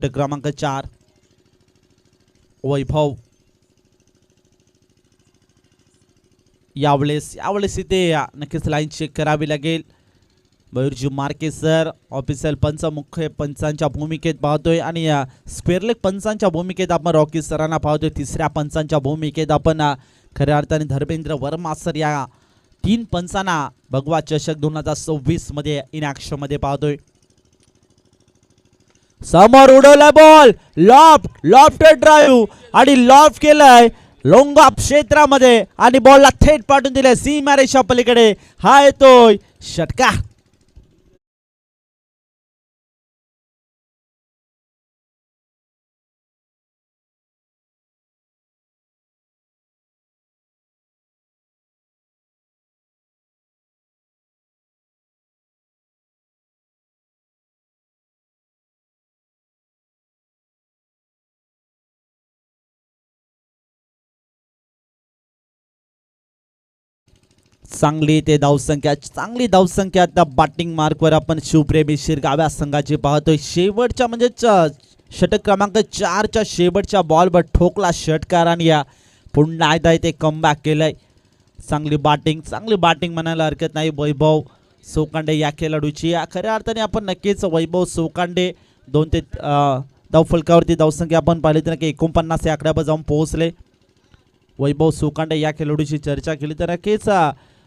क्रमांक 4 वैभव. यावेळेस इथे नक्कीच लाईन चेक करावी लागेल. मयूरजी मार्के सर ऑफिशियल पंच, मुख्य पंचांच्या भूमिकेत पाहतोय आणि स्क्वेअर लेग पंचांच्या भूमिकेत आपण रॉकी सरांना पाहतोय. तिसऱ्या पंचांच्या भूमिकेत आपण खऱ्या अर्थाने धर्मेंद्र वर्मा सर या 3 पंचांना भगवा चषक 2026 मध्ये इन ऍक्शन मध्ये पाहतोय. समोर उडवलाय बॉल, लॉफ्टेड ड्राईव्ह आणि लॉफ्ट केलाय लोंगा क्षेत्रामध्ये आणि बॉलला थेट पाठवून दिलाय सीमारेषा पलीकडे. हा येतोय षटकार. चांगली धावसंख्या आता बॅटिंग मार्कवर आपण शिवप्रेमी शिरगाव्या संघाची पाहतोय. शेवटच्या म्हणजे षटक क्रमांक 4च्या शेवटच्या बॉलवर ठोकला षटकार आणि या पुन्हा एकदा इथे कमबॅक केलंय. चांगली बॅटिंग म्हणायला हरकत नाही वैभव सोकांडे या खेळाडूची. खऱ्या अर्थाने आपण नक्कीच वैभव सोकांडे 2 ते धावफलकावरती धावसंख्या आपण पाहिली तर 49 या आकड्यावर जाऊन पोहोचले. वैभव सोकांडे या खेळाडूची चर्चा केली तर नक्कीच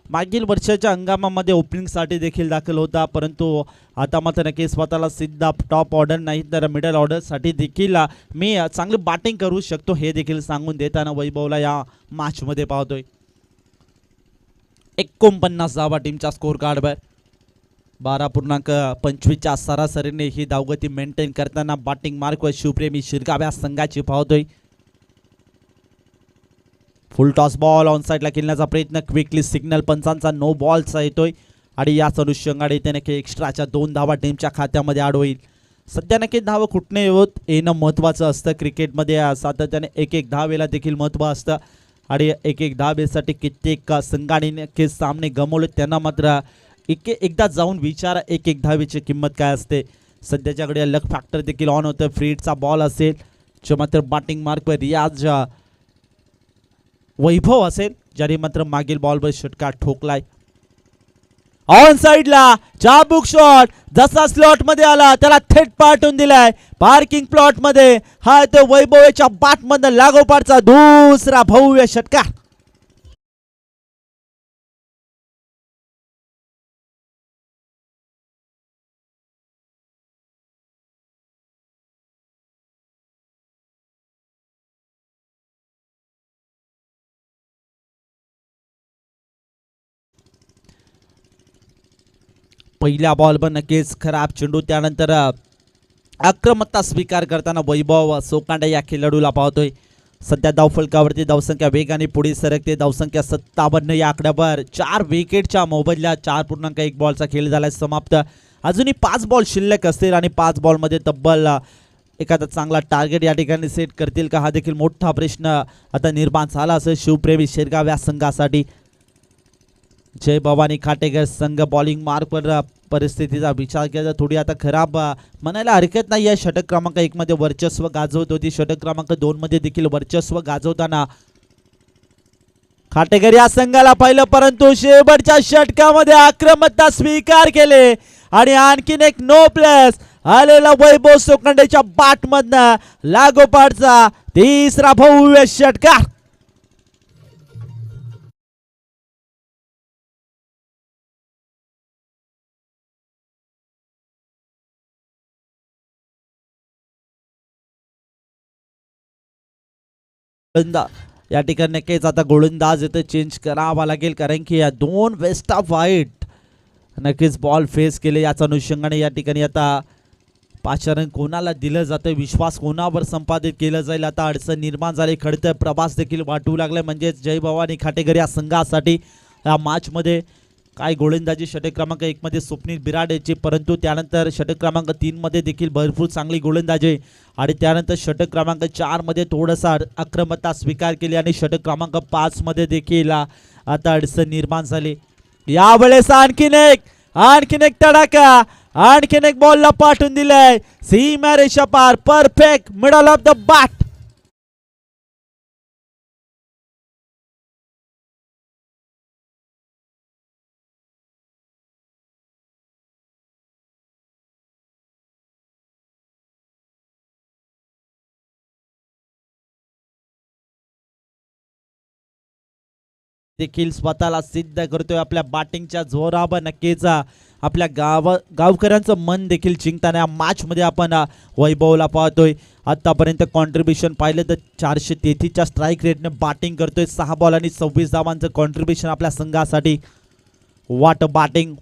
मागील वर्षाच्या हंगामामध्ये ओपनिंगसाठी देखील दाखल होता, परंतु आता मात्र नक्की स्वतःला सिद्ध टॉप ऑर्डर नाही तर मिडल ऑर्डरसाठी देखील मी चांगली बॅटिंग करू शकतो हे देखील सांगून देताना वैभवला या मॅचमध्ये पाहतोय. 49 धावा टीमच्या स्कोर कार्डवर. 12.25च्या सरासरीने ही धावगती मेंटेन करताना बॅटिंग मार्कवर शिवप्रेमी शिरगाव्या संघाची पाहतोय. फुल टॉस बॉल ऑन साईडला खेळण्याचा प्रयत्न, क्विकली सिग्नल पंचांचा नो बॉलचा येतोय आणि याच अनुषंगाने इथे नक्की एक्स्ट्राच्या 2 धावा टीमच्या खात्यामध्ये ॲड होईल. सध्या नक्की धाव कुठने येणं महत्त्वाचं असतं क्रिकेटमध्ये. सातत्याने एक धावेला देखील महत्त्व असतं आणि एक धावेसाठी कित्येक संघाने नक्की सामने गमावले, त्यांना मात्र एकदा जाऊन विचारा एक धावेची किंमत काय असते. सध्याच्याकडे लक फॅक्टर देखील ऑन होतं. फ्रीडचा बॉल असेल जो मात्र बॅटिंग मार्कवर रियाज वैभव असेल ज्याने मात्र मागील बॉलवर षटकार ठोकलाय. ऑन साइडला चाबुक शॉट जसा स्लॉट मध्ये आला त्याला थेट पाठवून दिलाय पार्किंग प्लॉट मध्ये. हा तो वैभवच्या बॅट मधून लागोपाठचा दुसरा भव्य षटकार. पहिल्या बॉलवर नक्कीच खराब चेंडू, त्यानंतर आक्रमकता स्वीकार करताना वैभव सोकांडे या खेळाडूला पाहतोय. सध्या धावफलकावरती धावसंख्या वेगाने पुढे सरकते. धावसंख्या 57 या आकड्यावर 4 विकेटच्या मोबदल्यात 4.1 बॉलचा खेळ झालाय समाप्त. अजूनही 5 बॉल शिल्लक असतील आणि 5 बॉलमध्ये तब्बल एखादा चांगला टार्गेट या ठिकाणी सेट करतील का, हा देखील मोठा प्रश्न आता निर्माण झाला असेल शिवप्रेमी शिरगाव या संघासाठी. जय भवानी खाटेकर संघ बॉलिंग मार्कवर परिस्थितीचा विचार केला तर थोडी आता खराब म्हणायला हरकत नाही आहे. षटक क्रमांक 1 मध्ये वर्चस्व गाजवत होती, षटक क्रमांक 2 मध्ये देखील वर्चस्व गाजवताना खाटेकर या संघाला पाहिलं, परंतु शेवटच्या षटकामध्ये आक्रमकता स्वीकार केले आणि आणखीन एक नो प्लेस आलेला वैभव सोकांडेच्या बॅटमधनं लागोपाठचा तिसरा भव्य षटकार. या ठिकाणी नक्कीच आता गोलंदाज इथे चेंज करावा लागेल, कारण की या 2 वेस्ट ऑफ वाईट नक्कीच बॉल फेस केले. याच अनुषंगाने या ठिकाणी आता पाचारण कोणाला दिलं जातं, विश्वास कोणावर संपादित केलं जाईल, आता अडचण निर्माण झाली. खडतर प्रवास देखील वाटू लागले, म्हणजेच जय भवानी खाटेकर या संघासाठी या मॅचमध्ये काय गोलंदाजी षटक क्रमांक 1 मध्ये स्वप्नील बिराड याची, परंतु त्यानंतर षटक क्रमांक 3 मध्ये देखील भरपूर चांगली गोलंदाजी आणि त्यानंतर षटक क्रमांक 4 मध्ये थोडासा आक्रमकता स्वीकार केली आणि षटक क्रमांक 5 मध्ये देखील आता अडचण निर्माण झाली. यावेळेस आणखीन एक तडाखा, आणखीन एक बॉलला पाठवून दिलाय सीमा रेषा पार, perfect middle of the bat. देखील स्वतःला सिद्ध करतोय आपल्या बॅटिंगच्या जोरावर. नक्कीच आपल्या गावकऱ्यांचं मन देखील जिंकताना या मॅच मध्ये आपण वैभवला पाहतोय. आतापर्यंत कॉन्ट्रीब्युशन पाहिलं तर 433च्या स्ट्राईक रेटने बॅटिंग करतोय. 6 बॉल आणि 26 धावांचं कॉन्ट्रीब्युशन आपल्या संघासाठी. वाट बॅटिंग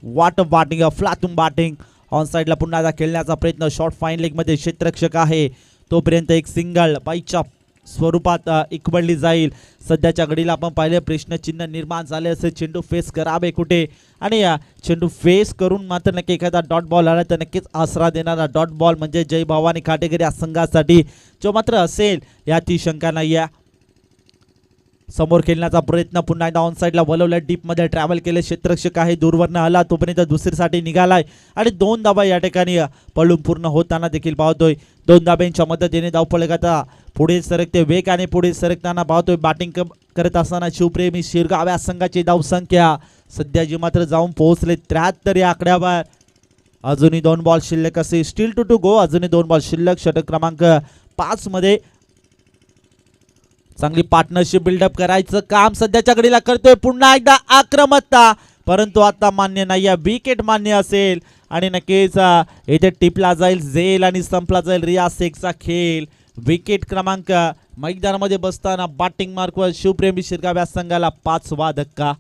फ्लॅटून बॅटिंग. ऑन साईडला पुन्हा एकदा खेळण्याचा प्रयत्न, शॉर्ट फाईन लेग मध्ये क्षेत्ररक्षक आहे तोपर्यंत एक सिंगल बाईच्या स्वरूपात इकवडली जाईल. सध्याच्या घडीला आपण पाहिले प्रश्नचिन्ह निर्माण झाले असे, चेंडू फेस करावे कुठे आणि चेंडू फेस करून मात्र नक्की एखादा डॉट बॉल आला तर नक्कीच आसरा देणारा डॉट बॉल म्हणजे जय भवानी खाटेकर या संघासाठी जो मात्र असेल याची शंका नाही आहे. समोर खेळण्याचा प्रयत्न, पुन्हा एकदा ऑन साईडला वळवलं, डीप मध्ये ट्रॅव्हल केले, क्षेत्ररक्षक आहे दूरवरनं आला तोपर्यंत दुसरीसाठी निघालाय आणि 2 धावा या ठिकाणी पळून पूर्ण होताना देखील पाहतोय. 2 धाब्यांच्या मदतीने धावफलकाचा पुढे सरकते, वेगाने पुढे सरकताना पाहतोय. बॅटिंग करत असताना शिवप्रेमी शिरगाव या संघाची धावसंख्या सध्याची मात्र जाऊन पोहोचले 73 या आकड्यावर. अजूनही 2 बॉल शिल्लक असे, स्टील टू गो. अजूनही 2 बॉल शिल्लक. षटक क्रमांक 5 मध्ये चांगली पार्टनरशिप बिल्डअप करायचं काम सध्याच्या घडीला करतोय. पुन्हा एकदा आक्रमकता, परंतु आता मान्य नाही आहे. विकेट मान्य असेल आणि नक्कीच इथे टिपला जाईल झेल आणि संपला जाईल रियाज शेखचा खेळ. विकेट क्रमांक मैदानामध्ये बसताना बॅटिंग मार्कवर शिवप्रेमी शिरगाव या संघाला 5वा धक्का.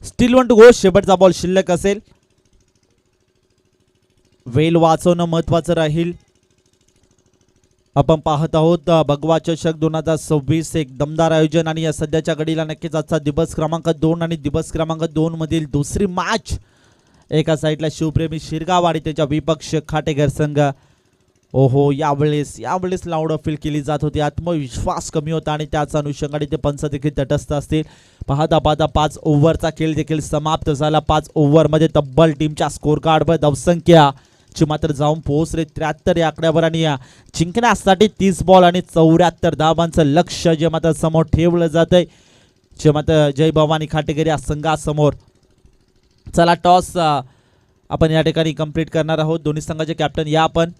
Still 1 to go. शेवटचा बॉल शिल्लक असेल. वेल वाचवणं महत्वाचं राहील. आपण पाहत आहोत भगवा चषक 2026 एक दमदार आयोजन आणि या सध्याच्या घडीला नक्कीच आजचा दिवस क्रमांक 2 आणि दिवस क्रमांक 2 मधील दुसरी मॅच. एका साईडला शिवप्रेमी शिरगाव आणि त्याच्या विपक्ष खाटेकर संघ. ओहो, यावेळेस लाऊड अपील केली जात होती. आत्मविश्वास कमी होता आणि त्याच अनुषंगाने ते पंच देखील तटस्थ असतील. पाहता 5 ओव्हरचा खेळ देखील समाप्त झाला. 5 ओव्हरमध्ये तब्बल टीमच्या स्कोर कार्डवर धावसंख्या ची मात्र जाऊन पोहोचले 73 या आकड्यावर आणि जिंकण्यासाठी 30 बॉल आणि 74 धावांचं लक्ष्य जे मात्र समोर ठेवलं जात आहे, जे मात्र जय भवानी खाटेकर या संघासमोर. चला टॉस आपण या ठिकाणी कंप्लीट करणार आहोत. दोन्ही संघाचे कॅप्टन या आपण.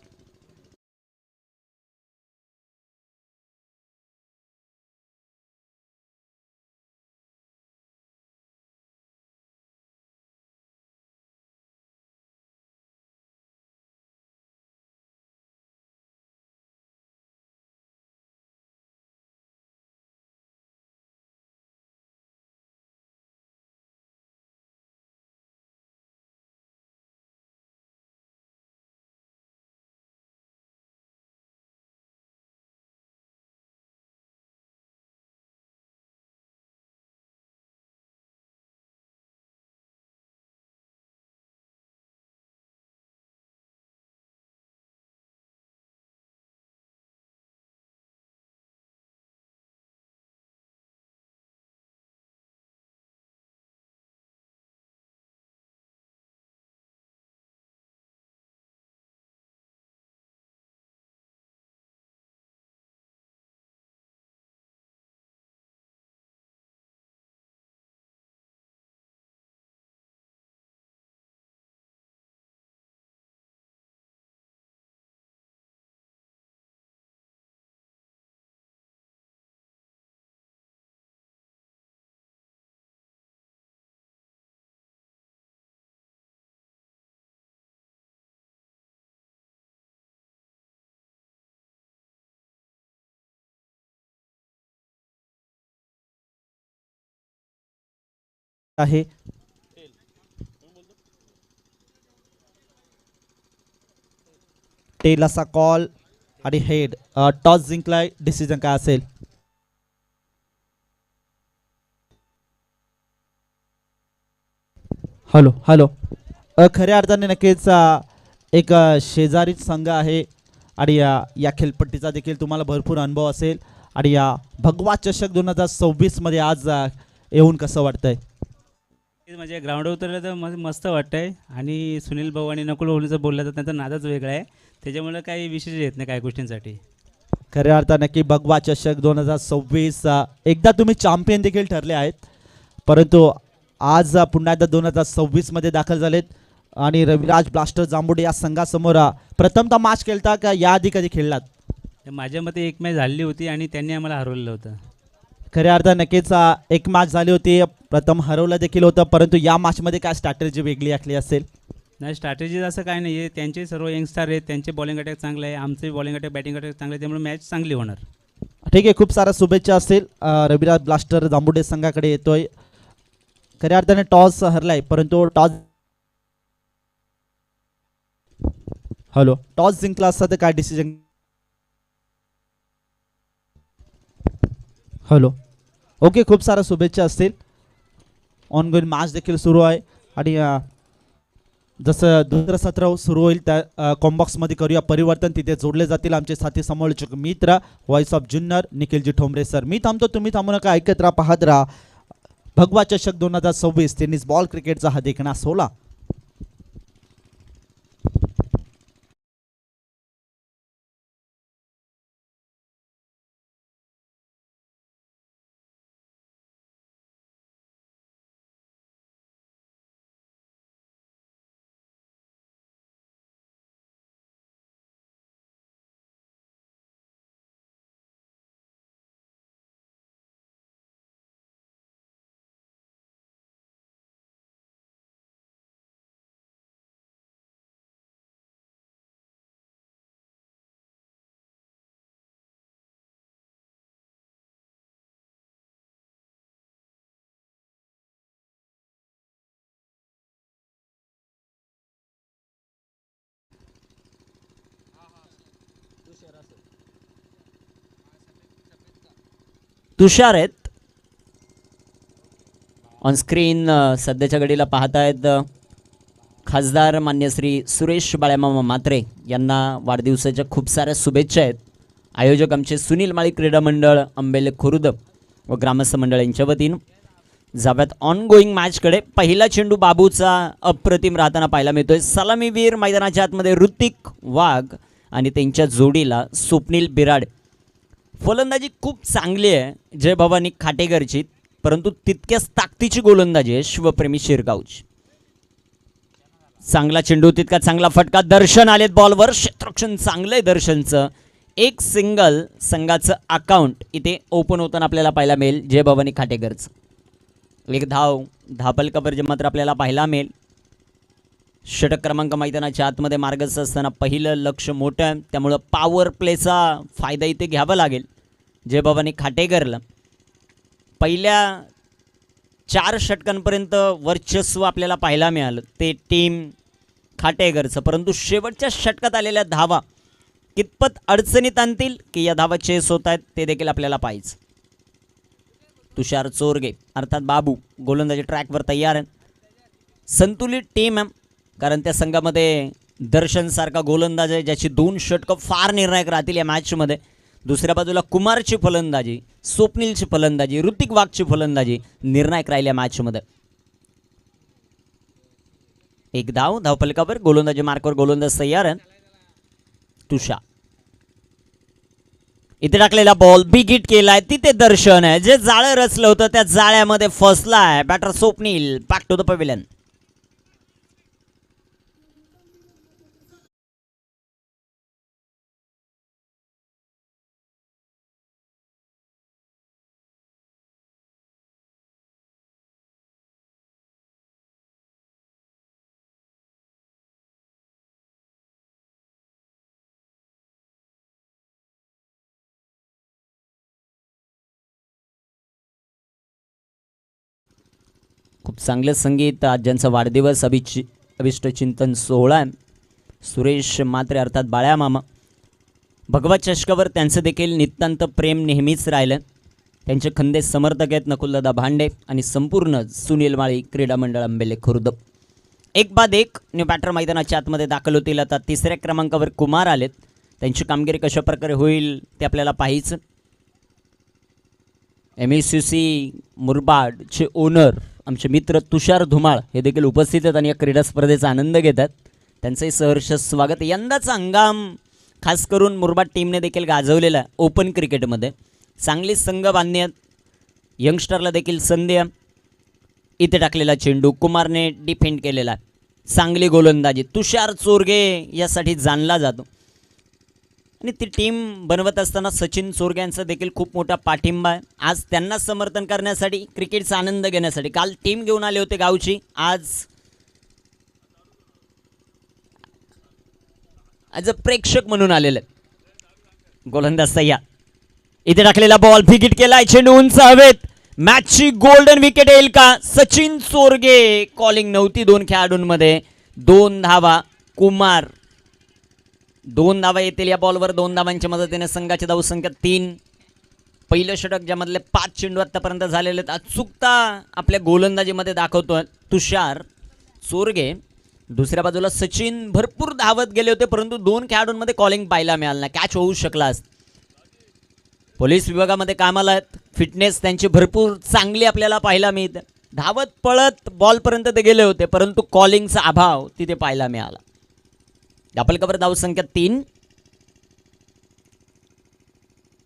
आहे टेल असा कॉल आणि हेड. टॉस जिंकलाय. डिसिजन काय असेल? Hello hello. खऱ्या अर्थाने नक्कीच एक शेजारी संघ आहे आणि या खेळपट्टीचा देखील तुम्हाला भरपूर अनुभव असेल. आणि या भगवा चषक 2026 मध्ये आज येऊन कसं वाटतंय? म्हणजे ग्राउंडवर उतरलं तर मस्त वाटतंय. आणि सुनील भाऊ आणि नकुल भाऊचं बोललं तर त्यांचा नादच वेगळा आहे, त्याच्यामुळे काही विशेष येत नाही काही गोष्टींसाठी. खऱ्या अर्थाने नक्की भगवा चषक 2026 एकदा तुम्ही चॅम्पियन देखील ठरले आहेत, परंतु आज पुन्हा एकदा 2026 मध्ये दाखल झालेत. आणि रविराज ब्लास्टर जांभुडे या संघासमोर प्रथमतः मॅच खेळता का याआधी कधी खेळलात? माझ्या मते एक मॅच झाली होती आणि त्यांनी आम्हाला हरवलेलं होतं. खऱ्या अर्थाने नक्कीच एक मॅच झाली होती, प्रथम हरवलं देखील होतं, परंतु या मॅचमध्ये काय स्ट्रॅटेजी वेगळी आखली असेल? नाही, स्ट्रॅटेजी असं काय नाही आहे. त्यांचे सर्व यंगस्टार आहेत, त्यांचे बॉलिंग अटॅक चांगलं आहे, आमचे बॉलिंग अटॅक बॅटिंग अटॅक चांगलं आहे, त्यामुळे मॅच चांगली होणार. ठीक आहे, खूप साऱ्या शुभेच्छा असतील. रविराज ब्लास्टर जांभुडे संघाकडे येतोय. खऱ्या अर्थाने टॉस हरलाय, परंतु टॉस जिंकला असता तर काय डिसिजन? ओके, खूप साऱ्या शुभेच्छा असतील. ऑनगोईंग मॅच देखील सुरू आहे आणि जसं दुसरं सत्र सुरू होईल त्या कॉम्बॉक्समध्ये करूया परिवर्तन. तिथे जोडले जातील आमचे साथी समालोचक मित्र voice of Junnar Nikhilji Thombare sir. मी थांबतो, तुम्ही थांबू नका, ऐकत राहा, पाहत राहा भगवा चषक 2026 टेनिस बॉल क्रिकेटचा हा देखणा 16. तुषार आहेत ऑन स्क्रीन. सध्याच्या घडीला पाहतायत खासदार मान्य श्री सुरेश बाळ्यामामा म्हात्रे यांना वाढदिवसाच्या खूप साऱ्या शुभेच्छा आहेत. आयोजक आमचे सुनील माळी क्रीडा मंडळ आंबेले खुर्द व ग्रामस्थ मंडळ यांच्या वतीनं जाव्यात ऑन गोईंग मॅचकडे. पहिला चेंडू बाबूचा अप्रतिम राहताना पाहायला मिळतोय. सलामीवीर मैदानाच्या आतमध्ये ऋतिक वाघ आणि त्यांच्या जोडीला स्वप्नील बिराड. फलंदाजी खूप चांगली आहे जय भवानी खाटेकरची, परंतु तितक्याच ताकदीची गोलंदाजी आहे शिवप्रेमी शिरगावची. चांगला चेंडू तितका चांगला फटका. दर्शन आलेत बॉलवर. क्षेत्ररक्षण चांगलंय दर्शनचं. एक सिंगल संघाचं अकाउंट इथे ओपन होताना आपल्याला पाहायला मिळेल जय भवानी खाटेकरचं. एक धाव धापलकावर जे मात्र आपल्याला पाहायला मिळेल. षटक क्रमांक मैदानाच्या आतमध्ये मार्गस्थ असताना पहिलं लक्ष मोठं आहे, त्यामुळं पॉवर प्लेचा फायदा इथे घ्यावा लागेल जय भवानी खाटेकरला. पहिल्या 4 षटकांपर्यंत वर्चस्व आपल्याला पाहायला मिळालं ते टीम खाटेकरचं, परंतु शेवटच्या षटकात आलेल्या धावा कितपत अडचणीत आणतील की या धावा चेस होत आहेत ते देखील आपल्याला पाहायचं. तुषार चोरगे अर्थात बाबू गोलंदाजी ट्रॅकवर तयार आहे. संतुलित टीम आहे, कारण त्या संघामध्ये दर्शनसारखा गोलंदाज आहे ज्याची 2 षटकं फार निर्णायक राहतील या मॅचमध्ये. दुसऱ्या बाजूला कुमारची फलंदाजी, स्वप्नीलची फलंदाजी, ऋतिक वाघची फलंदाजी निर्णायक राहिली या मॅचमध्ये. एक धाव धावफलकावर गोलंदाजी मार्कवर गोलंदाज तयार आहे. तुषार इथे टाकलेला बॉल बिग हिट केलाय. तिथे दर्शन आहे, जे जाळं रचलं होतं त्या जाळ्यामध्ये फसलाय batter Swapnil. Back to the pavilion. खूप चांगलं संगीत. आज ज्यांचा वाढदिवस अभिष्ट चिंतन सोहळा आहे, सुरेश म्हात्रे अर्थात बाळ्या मामा. भगवत चषकावर त्यांचं देखील नितांत प्रेम नेहमीच राहिलं. त्यांचे खंदे समर्थक आहेत नकुलदादा भांडे आणि संपूर्ण सुनील माळी क्रीडा मंडळ आंबेले खुर्द. 1-1 न्यू बॅटर मैदानाच्या आतमध्ये दाखल होतील. आता 3ऱ्या क्रमांकावर कुमार आलेत. त्यांची कामगिरी कशा प्रकारे होईल ते आपल्याला पाहायचं. MSCC मुरबाडचे ओनर आमचे मित्र तुषार धुमाळ हे देखील उपस्थित आहेत आणि या क्रीडा स्पर्धेचा आनंद घेतात. त्यांचंही सहर्ष स्वागत. यंदाचा हंगाम खास करून मुरबाड टीमने देखील गाजवलेला आहे ओपन क्रिकेटमध्ये. चांगली संघ बांधण्यात यंगस्टरला देखील संधी आहे. इथे टाकलेला चेंडू कुमारने डिफेंड केलेला आहे. चांगली गोलंदाजी. तुषार चोरगे यासाठी जाणला जातो आणि ती टीम बनवत असताना सचिन चोरगे यांचा देखील खूप मोठा पाठिंबा आहे. आज त्यांना समर्थन करण्यासाठी, क्रिकेटचा आनंद घेण्यासाठी काल टीम घेऊन आले होते गावची. आज अ प्रेक्षक म्हणून आलेले. गोलंदाज तयार. इथे टाकलेला बॉल फिकिट केलाय. चेंडू उंच हवेत. मॅचची गोल्डन विकेट येईल का? सचिन चोरगे कॉलिंग नव्हती 2 खेळाडूंमध्ये. 2 धावा. कुमार 2 धावा येतील या बॉलवर. 2 धावांच्या मदतीने संघाची धावसंख्या 3. पहिलं षटक ज्यामधले 5 चेंडू आतापर्यंत झालेले आहेत. अचूकता आपल्या गोलंदाजीमध्ये दाखवतोय तुषार चोरगे. दुसऱ्या बाजूला सचिन भरपूर धावत गेले होते, परंतु 2 खेळाडूंमध्ये कॉलिंग पाहायला मिळालं नाही. कॅच होऊ शकला असता. पोलीस विभागामध्ये कामाला आहेत. फिटनेस त्यांची भरपूर चांगली आपल्याला पाहायला मिळते. धावत पळत बॉलपर्यंत ते गेले होते, परंतु कॉलिंगचा अभाव तिथे पाहायला मिळाला. धापलकावर धावसंख्या 3.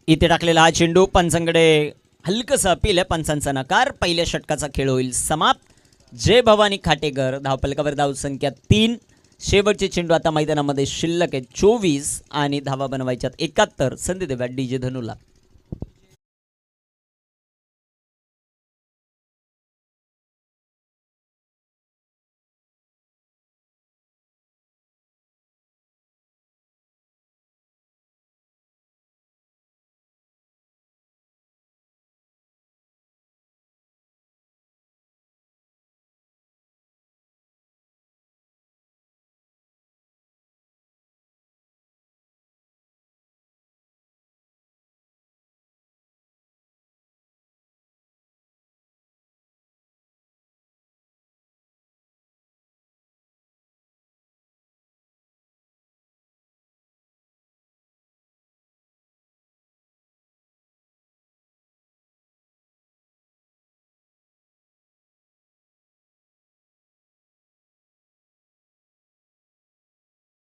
इथे टाकलेला हा चेंडू पंचांकडे हलकसा अपील आहे. पंचांचा नकार. पहिल्या षटकाचा खेळ होईल समाप्त. जय भवानी खाटेकर. धावपलकावर धावसंख्या 3. शेवटचे चेंडू आता मैदानामध्ये शिल्लक आहेत 24 आणि धावा बनवायच्यात 71. संधी देव्या DJ धनुला.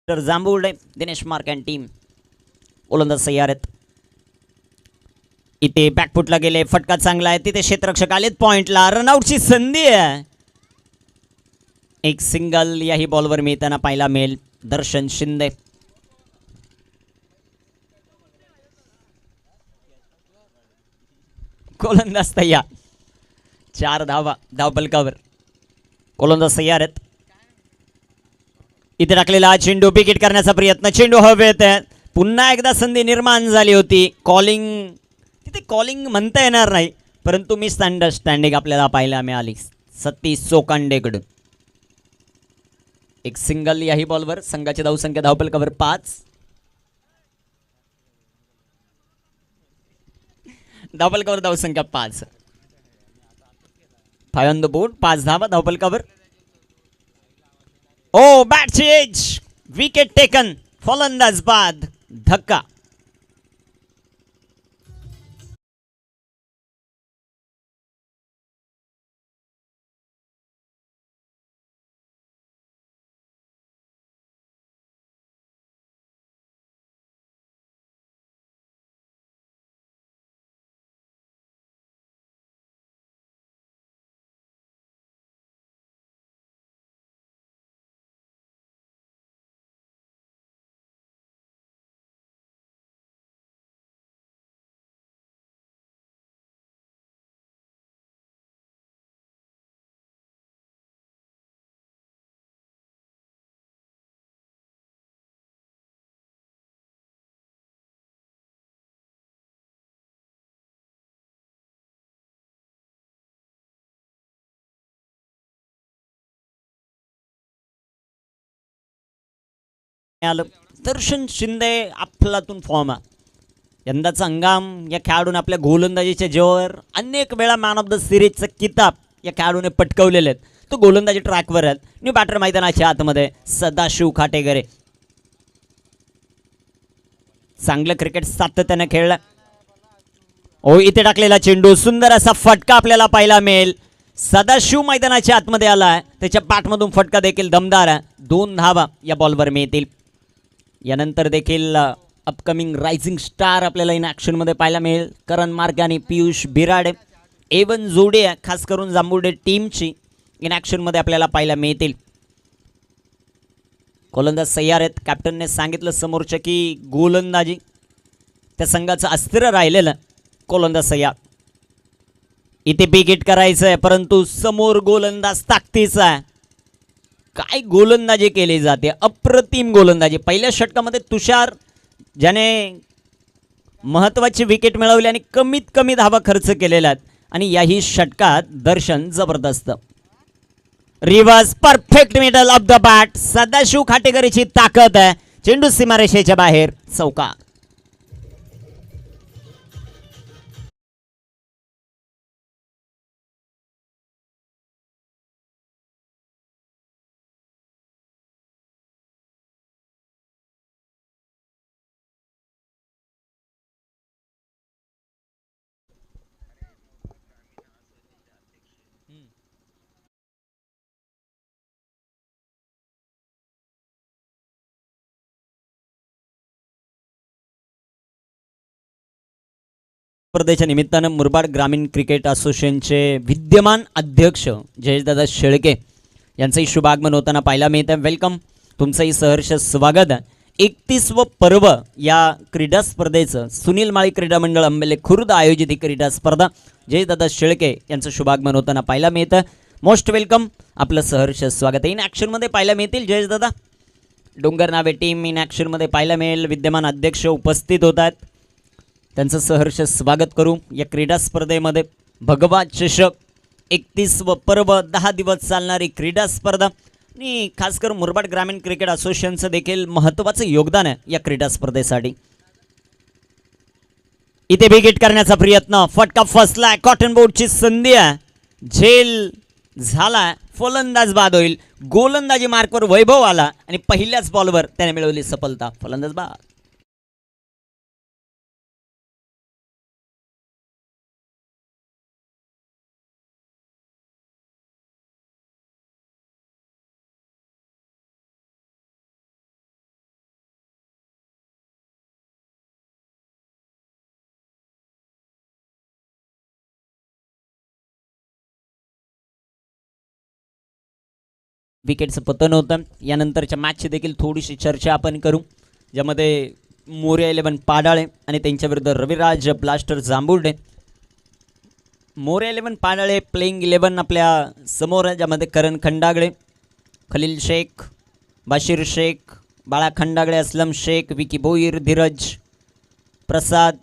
Jambhurde Dinesh mark and team ओलंदाज तयार आहेत. इथे बॅकफुटला गेले. फटका चांगला आहे. तिथे क्षेत्ररक्षक आलेत पॉइंटला. रनआउटची संधी आहे. एक सिंगल याही बॉलवर मिळताना पाहायला मिळेल दर्शन शिंदे. गोलंदाज तयार, 4 धावा धावपलकावर. गोलंदाज तयार आहेत. इथे टाकलेला चेंडू विकेट करण्याचा प्रयत्न, चेंडू हवेत. पुन्हा एकदा संधी निर्माण झाली होती. कॉलिंग, तिथे कॉलिंग म्हणता येणार नाही, परंतु मिस अंडरस्टँडिंग आपल्याला पाहायला मिळाली सतीश चोकांडेकडून. एक सिंगल याही बॉलवर. संघाची धावसंख्या धावपलकावर 5. धावपलकावर धावसंख्या 5. 5 ऑन द बोर्ड, 5 धावा धावपलकावर. ओ बॅटची एज, विकेट टेकन. फलंदाज बाद, धक्का. दर्शन शिंदे अफलातून फॉर्म. यंदाचा हंगाम या खेळाडूने आपल्या गोलंदाजीच्या जीवावर अनेक वेळा मॅन ऑफ द सिरीजचा किताब या खेळाडूने पटकवलेले आहेत. तो गोलंदाजी ट्रॅकवर आहेत. न्यू बॅटर मैदानाच्या आतमध्ये सदाशिव खाटेगरे. चांगलं क्रिकेट सातत्याने खेळलं. ओ इथे टाकलेला चेंडू, सुंदर असा फटका आपल्याला पाहायला मिळेल. सदाशिव मैदानाच्या आतमध्ये आला. त्याच्या बॅटमधून फटका देखील दमदार आहे. 2 धावा या बॉलवर मिळतील. यानंतर देखील अपकमिंग रायझिंग स्टार आपल्याला इन ॲक्शनमध्ये पाहायला मिळेल. करण मार्ग आणि पियुष बिराडे. एवन जोडी आहे खास करून जांभुर्डे टीमची इन ॲक्शनमध्ये आपल्याला पाहायला मिळतील. गोलंदाज तयार आहेत. कॅप्टनने सांगितलं समोरच्या की गोलंदाजी त्या संघाचं अस्त्र राहिलेलं. गोलंदाज तयार. इथे विकेट करायचं आहे, परंतु समोर गोलंदाज ताकदीचा आहे. काय गोलंदाजी केली जाते, अप्रतिम गोलंदाजी. पहिल्या षटकामध्ये तुषार ज्याने महत्त्वाची विकेट मिळवली आणि कमीत कमी धावा खर्च केलेल्या आहेत. आणि याही षटकात दर्शन जबरदस्त. Reverse perfect middle of the bat. Sadashiv खाटेकरची ताकद आहे. चेंडू सीमारेषेच्या बाहेर, चौका. स्पर्धेच्या निमित्तानं मुरबाड ग्रामीण क्रिकेट असोसिएशनचे विद्यमान अध्यक्ष जयेशदादा शेळके यांचंही शुभागमन होताना पाहायला मिळतं. वेलकम, तुमचंही सहर्ष स्वागत आहे. 31व पर्व या क्रीडा स्पर्धेचं सुनील माळी क्रीडा मंडळ अंबेले खुर्द आयोजित ही क्रीडा स्पर्धा जयेशदादा शेळके यांचं शुभागमन होताना पाहायला मिळतं. मोस्ट वेलकम, आपलं सहर्ष स्वागत आहे. इन ॲक्शनमध्ये पाहायला मिळतील जयेशदादा. डोंगर नावे टीम इन ॲक्शनमध्ये पाहायला मिळेल. विद्यमान अध्यक्ष उपस्थित होत आहेत, त्यांचं सहर्ष स्वागत करू. या क्रीडा स्पर्धेमध्ये भगवा चषक 31व पर्व 10 दिवस चालणारी क्रीडा स्पर्धा आणि खास करून मुरबाड ग्रामीण क्रिकेट असोसिएशनचं देखील महत्त्वाचं योगदान आहे या क्रीडा स्पर्धेसाठी. इथे विकेट करण्याचा प्रयत्न, फटका फसलाय. कॉटन बोर्डची संधी आहे, झेल झालाय. फलंदाज बाद होईल. गोलंदाजी मार्कवर वैभव आला आणि पहिल्याच बॉलवर त्याने मिळवली सफलता. फलंदाज बाद. विकेटचं पतन होतं. यानंतरच्या मॅचची देखील थोडीशी चर्चा आपण करू, ज्यामध्ये मोरया 11 पाडाळे आणि त्यांच्याविरुद्ध रविराज ब्लास्टर जांभुर्डे. मोरया 11 पाडाळे प्लेइंग 11 आपल्या समोर आहे, ज्यामध्ये करण खंडागळे, खलील शेख, बाशीर शेख, बाळा खंडागळे, असलम शेख, विकी बोईर, धीरज, प्रसाद,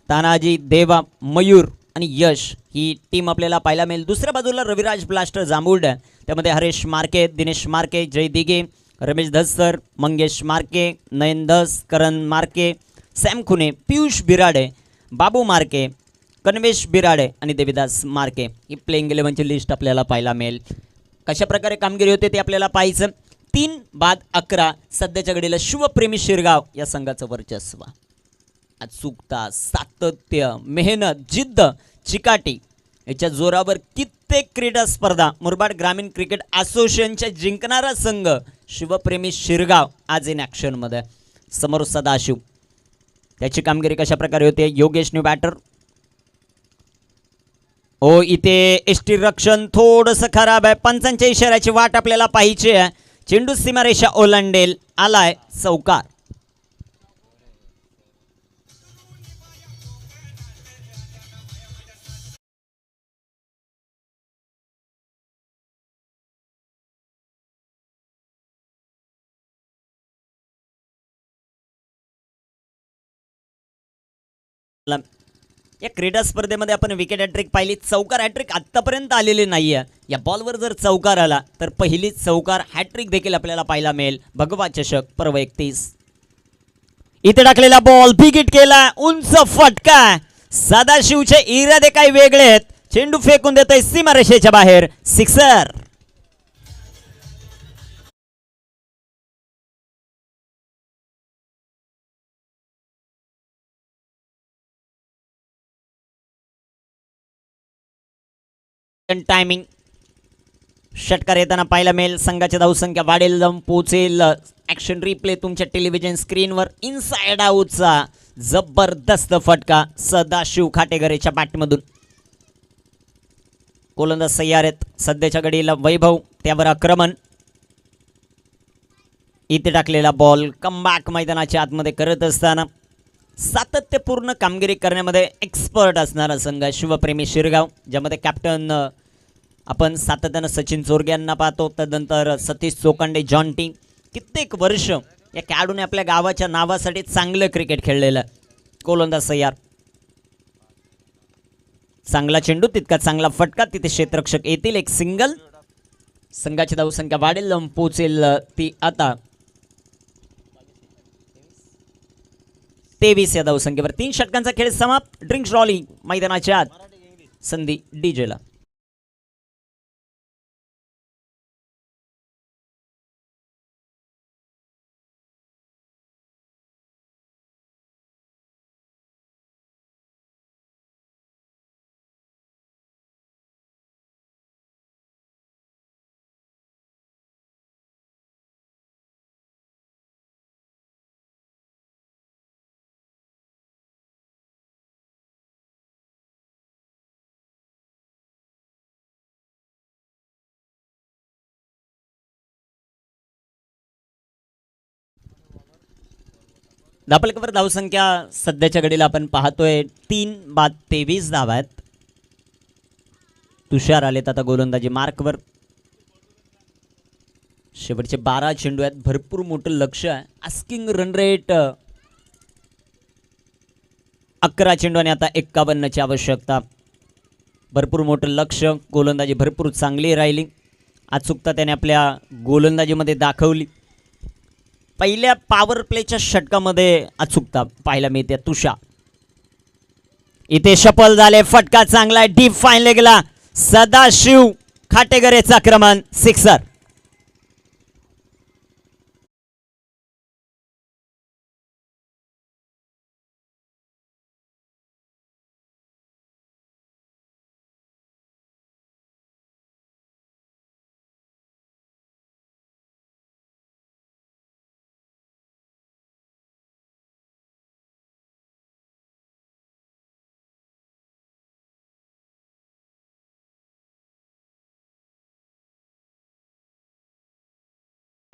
तानाजी, देवा, मयूर आणि यश ही टीम आपल्याला पाहायला मिळेल. दुसऱ्या बाजूला रविराज ब्लास्टर जांभुर्डे, त्यामध्ये हरेश मार्के, दिनेश मार्के, जय दिगे, रमेश धस्तर, मंगेश मार्के, नयन धस, करण मार्के, सॅम खुने, पियुष बिराडे, बाबू मार्के, कन्वेश बिराडे आणि देविदास मार्के ही प्लेइंग 11ची लिस्ट आपल्याला पाहायला मिळेल. कशा प्रकारे कामगिरी होते ते आपल्याला पाहायचं. 3-11 सध्याच्या घडीला शिवप्रेमी शिरगाव या संघाचं वर्चस्व. अचूकता, सातत्य, मेहनत, जिद्द, चिकाटी याच्या जोरावर कित्येक क्रीडा स्पर्धा मुरबाड ग्रामीण क्रिकेट असोसिएशनच्या जिंकणारा संघ शिवप्रेमी शिरगाव आज इन ॲक्शनमध्ये. समोर सदाशिव, त्याची कामगिरी कशा प्रकारे होते. Yogesh new batter. ओ इथे एसटी रक्षण थोडंसं खराब आहे. पंचांच्या इशाऱ्याची वाट आपल्याला पाहिजे आहे. चेंडू सीमारेषा ओलांडेल, आलाय चौकार. या क्रीडा स्पर्धेमध्ये आपण विकेट हॅट्रिक पाहिली. चौकार हॅट्रिक आत्तापर्यंत आलेली नाही आहे. या बॉलवर जर चौकार आला तर पहिलीच चौकार हॅट्रिक देखील आपल्याला पाहायला मिळेल. भगवा चषक पर्व 31. इथे टाकलेला बॉल बिग हिट केला, उंच फटका. सदाशिवचे इरादे काही वेगळे आहेत. चेंडू फेकून देतोय सीमारेषेच्या बाहेर, सिक्सर. टायमिंग षटकार येताना पाहायला मिळेल. संघाची धावसंख्या वाढेल, जाऊन पोहोचेल. ॲक्शन रिप्ले तुमच्या टेलिव्हिजन स्क्रीनवर. इनसाइड आउटचा जबरदस्त फटका सदाशिव खाटेघरेच्या बॅटमधून. गोलंदाज सय्यार आहेत. सध्याच्या घडीला वैभव, त्यावर आक्रमण. इथे टाकलेला बॉल कमबॅक मैदानाच्या आतमध्ये करत असताना सातत्यपूर्ण कामगिरी करण्यामध्ये एक्सपर्ट असणारा संघ शिवप्रेमी शिरगाव, ज्यामध्ये कॅप्टन आपण सातत्यानं सचिन चोरगे यांना पाहतो. त्यानंतर सतीश चोकांडे, जॉन टी. कित्येक वर्ष या खेळाडूने आपल्या गावाच्या नावासाठी चांगलं क्रिकेट खेळलेलं. गोलंदाज सय्यार. चांगला चेंडू, तितका चांगला फटका. तिथे क्षेत्ररक्षक येतील. एक सिंगल. संघाची धावसंख्या वाढेल, जाऊन पोहोचेल ती आता 23 या धावसंख्येवर. 3 षटकांचा खेळ समाप्त. ड्रिंक्स रॉली मैदानाच्या आत. संधी डीजेला. धापलकावर धावसंख्या सध्याच्या घडीला आपण पाहतोय 3-23 धावा आहेत. तुषार आलेत आता गोलंदाजी मार्कवर. शेवटचे 12 चेंडू आहेत. भरपूर मोठं लक्ष आहे. आस्किंग रन रेट 11 चेंडू आणि आता 51ची आवश्यकता. भरपूर मोठं लक्ष. गोलंदाजी भरपूर चांगली राहिली. अचूकता त्याने आपल्या गोलंदाजीमध्ये दाखवली. पहिल्या पॉवर प्लेच्या षटकामध्ये अचूकता पाहायला मिळते. तुषार इथे शफल झाले. फटका चांगला, डीप फाईन लेगला. सदाशिव खाटेघरेचं आक्रमण, सिक्सर.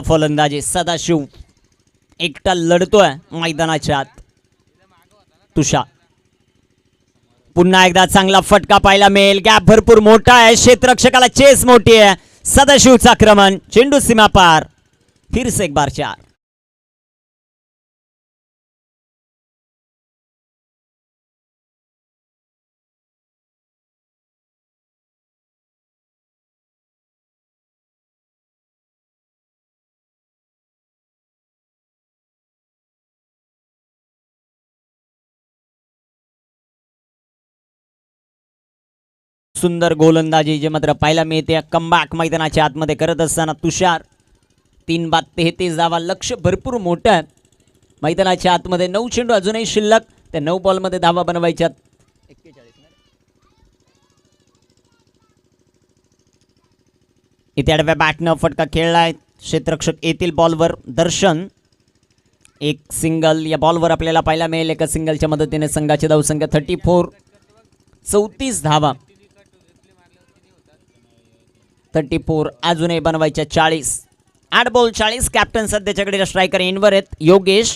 फलंदाजी सदाशिव एकटा लढतोय मैदानाच्या आत. तुषार पुन्हा एकदा चांगला फटका पाहायला मिळेल. गॅप भरपूर मोठा आहे. क्षेत्ररक्षकाला चेस मोठी आहे. सदाशिवचं आक्रमण चेंडू सीमा पार. फिर से एक बार 4. सुंदर गोलंदाजी जे मात्र पाहायला मिळते कमबॅक मैदानाच्या आतमध्ये करत असताना तुषार. 3 बाद 33 धावा. लक्ष भरपूर मोठं आहे. मैदानाच्या आतमध्ये 9 चेंडू अजूनही शिल्लक. त्या 9 बॉलमध्ये धावा बनवायच्यात. इथे आडव्या बॅटनं फटका खेळलाय. क्षेत्ररक्षक येतील बॉलवर. दर्शन एक सिंगल या बॉलवर आपल्याला पाहायला मिळेल. एका सिंगलच्या मदतीने संघाची धावसंख्या 34. 34 धावा. 34 अजूनही बनवायच्या 40. 8 बॉल 40. कॅप्टन सध्याच्याकडे स्ट्रायकर इनवर आहेत योगेश.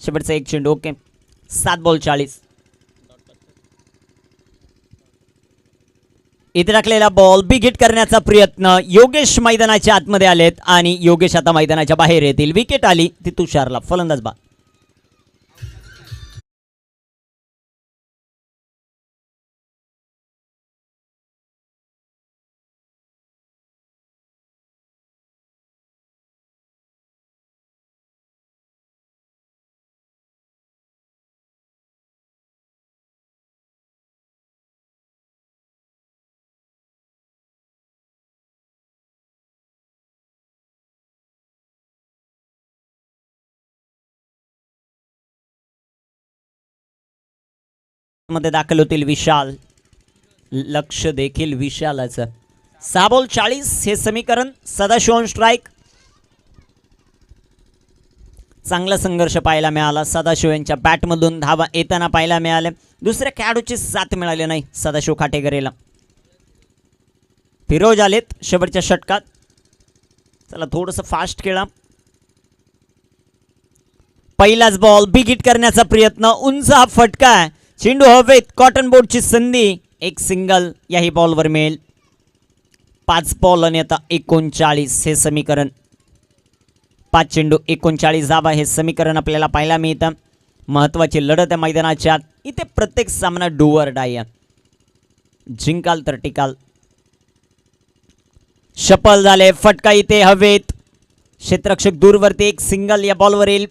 शेवटचा एक चेंडू. Okay 7 ball 40. इथे टाकलेला बॉल बिग हिट करण्याचा प्रयत्न. योगेश मैदानाच्या आतमध्ये आलेत आणि योगेश आता मैदानाच्या बाहेर येतील. विकेट आली ती तुषारला. फलंदाज बाद. मध्ये दाखल होतील विशाल. लक्ष देखील विशालाचं. 6 बॉल 40 हे समीकरण. Sadashiv on strike. चांगला संघर्ष पाहायला मिळाला. सदाशिव यांच्या बॅटमधून धावा येताना पाहायला मिळाले. दुसऱ्या खेळाडूची साथ मिळाली नाही सदाशिव खाटेकरेला. फिरोज आलेत शेवटच्या षटकात. चला थोडंसं फास्ट खेळा. पहिलाच बॉल बिग हिट करण्याचा प्रयत्न. उंच हा फटका आहे. चेंडू हवेत. कॉटन बोर्डची संधी. एक सिंगल याही बॉलवर मिळेल. 5 बॉल आणि आता 39 हे समीकरण. 5 चेंडू 39 धावा हे समीकरण आपल्याला पाहायला मिळतं. महत्वाची लढत आहे मैदानाच्या आत. इथे प्रत्येक सामना डू ऑर डाय आहे. जिंकाल तर टिकाल. शपल झाले. फटका इथे हवेत. क्षेत्ररक्षक दूरवरती. एक सिंगल या बॉलवर येईल.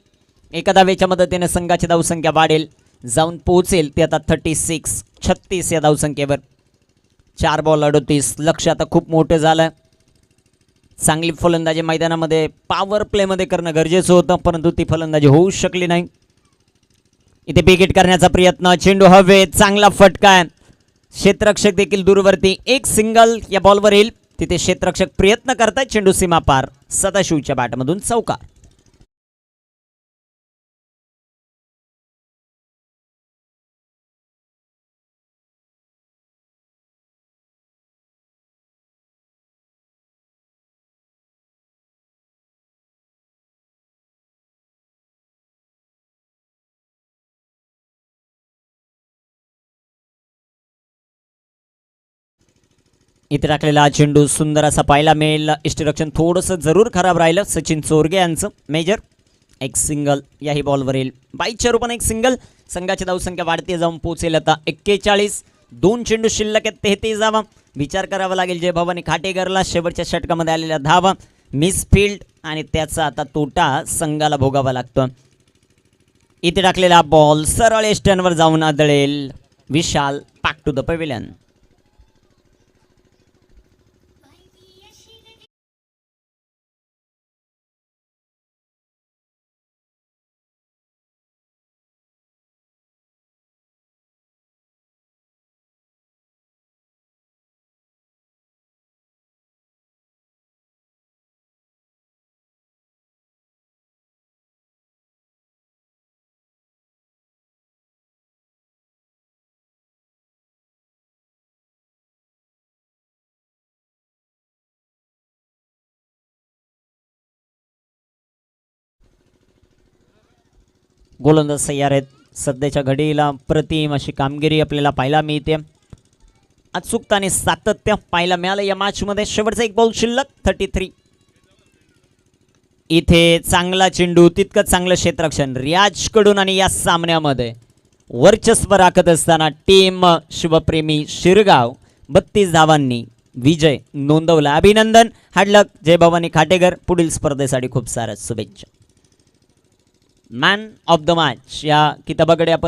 एका धावेच्या मदतीने संघाची धावसंख्या वाढेल. जाऊन पोहोचेल ते आता 36 या धावसंख्येवर. 4 बॉल 38. लक्ष आता खूप मोठं झालं. चांगली फलंदाजी मैदानामध्ये पॉवर प्लेमध्ये करणं गरजेचं होतं परंतु ती फलंदाजी होऊ शकली नाही. इथे बिग हिट करण्याचा प्रयत्न. चेंडू हवेत. चांगला फटका आहे. क्षेत्ररक्षक देखील दूरवरती. एक सिंगल या बॉलवर येईल. तिथे क्षेत्ररक्षक प्रयत्न करतायत. चेंडू सीमा पार. सदाशिवच्या बॅटमधून चौकार. इथे टाकलेला चेंडू सुंदर असा पाहायला मिळेल. इष्टरक्षण थोडंसं जरूर खराब राहिलं सचिन चोरगे यांचं. मेजर एक सिंगल याही बॉलवर येईल. 22च्या रूपाने एक सिंगल. संघाची धावसंख्या वाढते जाऊन पोहोचेल आता 41. 2 चेंडू शिल्लक आहेत. 33 धावा. विचार करावा लागेल जय भवानी खाटेकरला. शेवटच्या षटकामध्ये आलेल्या धावा मिसफिल्ड आणि त्याचा आता तोटा संघाला भोगावा लागतो. इथे टाकलेला बॉल सरळ एस्टनवर जाऊन आदळेल. विशाल बॅक टू द पॅव्हिलियन. गोलंदाज तयार आहेत. सध्याच्या घडीला प्रतिम अशी कामगिरी आपल्याला पाहायला मिळते. अचूकता आणि सातत्य पाहायला मिळालं या मॅचमध्ये. शेवटचा एक बॉल शिल्लक 33. इथे चांगला चेंडू, तितकं चांगलं क्षेत्ररक्षण रियाजकडून आणि या सामन्यामध्ये वर्चस्व राखत असताना टीम शिवप्रेमी शिरगाव 32 धावांनी विजय नोंदवला. अभिनंदन, हार्डलक जय भवानी खाटेकर. पुढील स्पर्धेसाठी खूप साऱ्या शुभेच्छा. मॅन ऑफ द मॅच या किताबाकडे आपण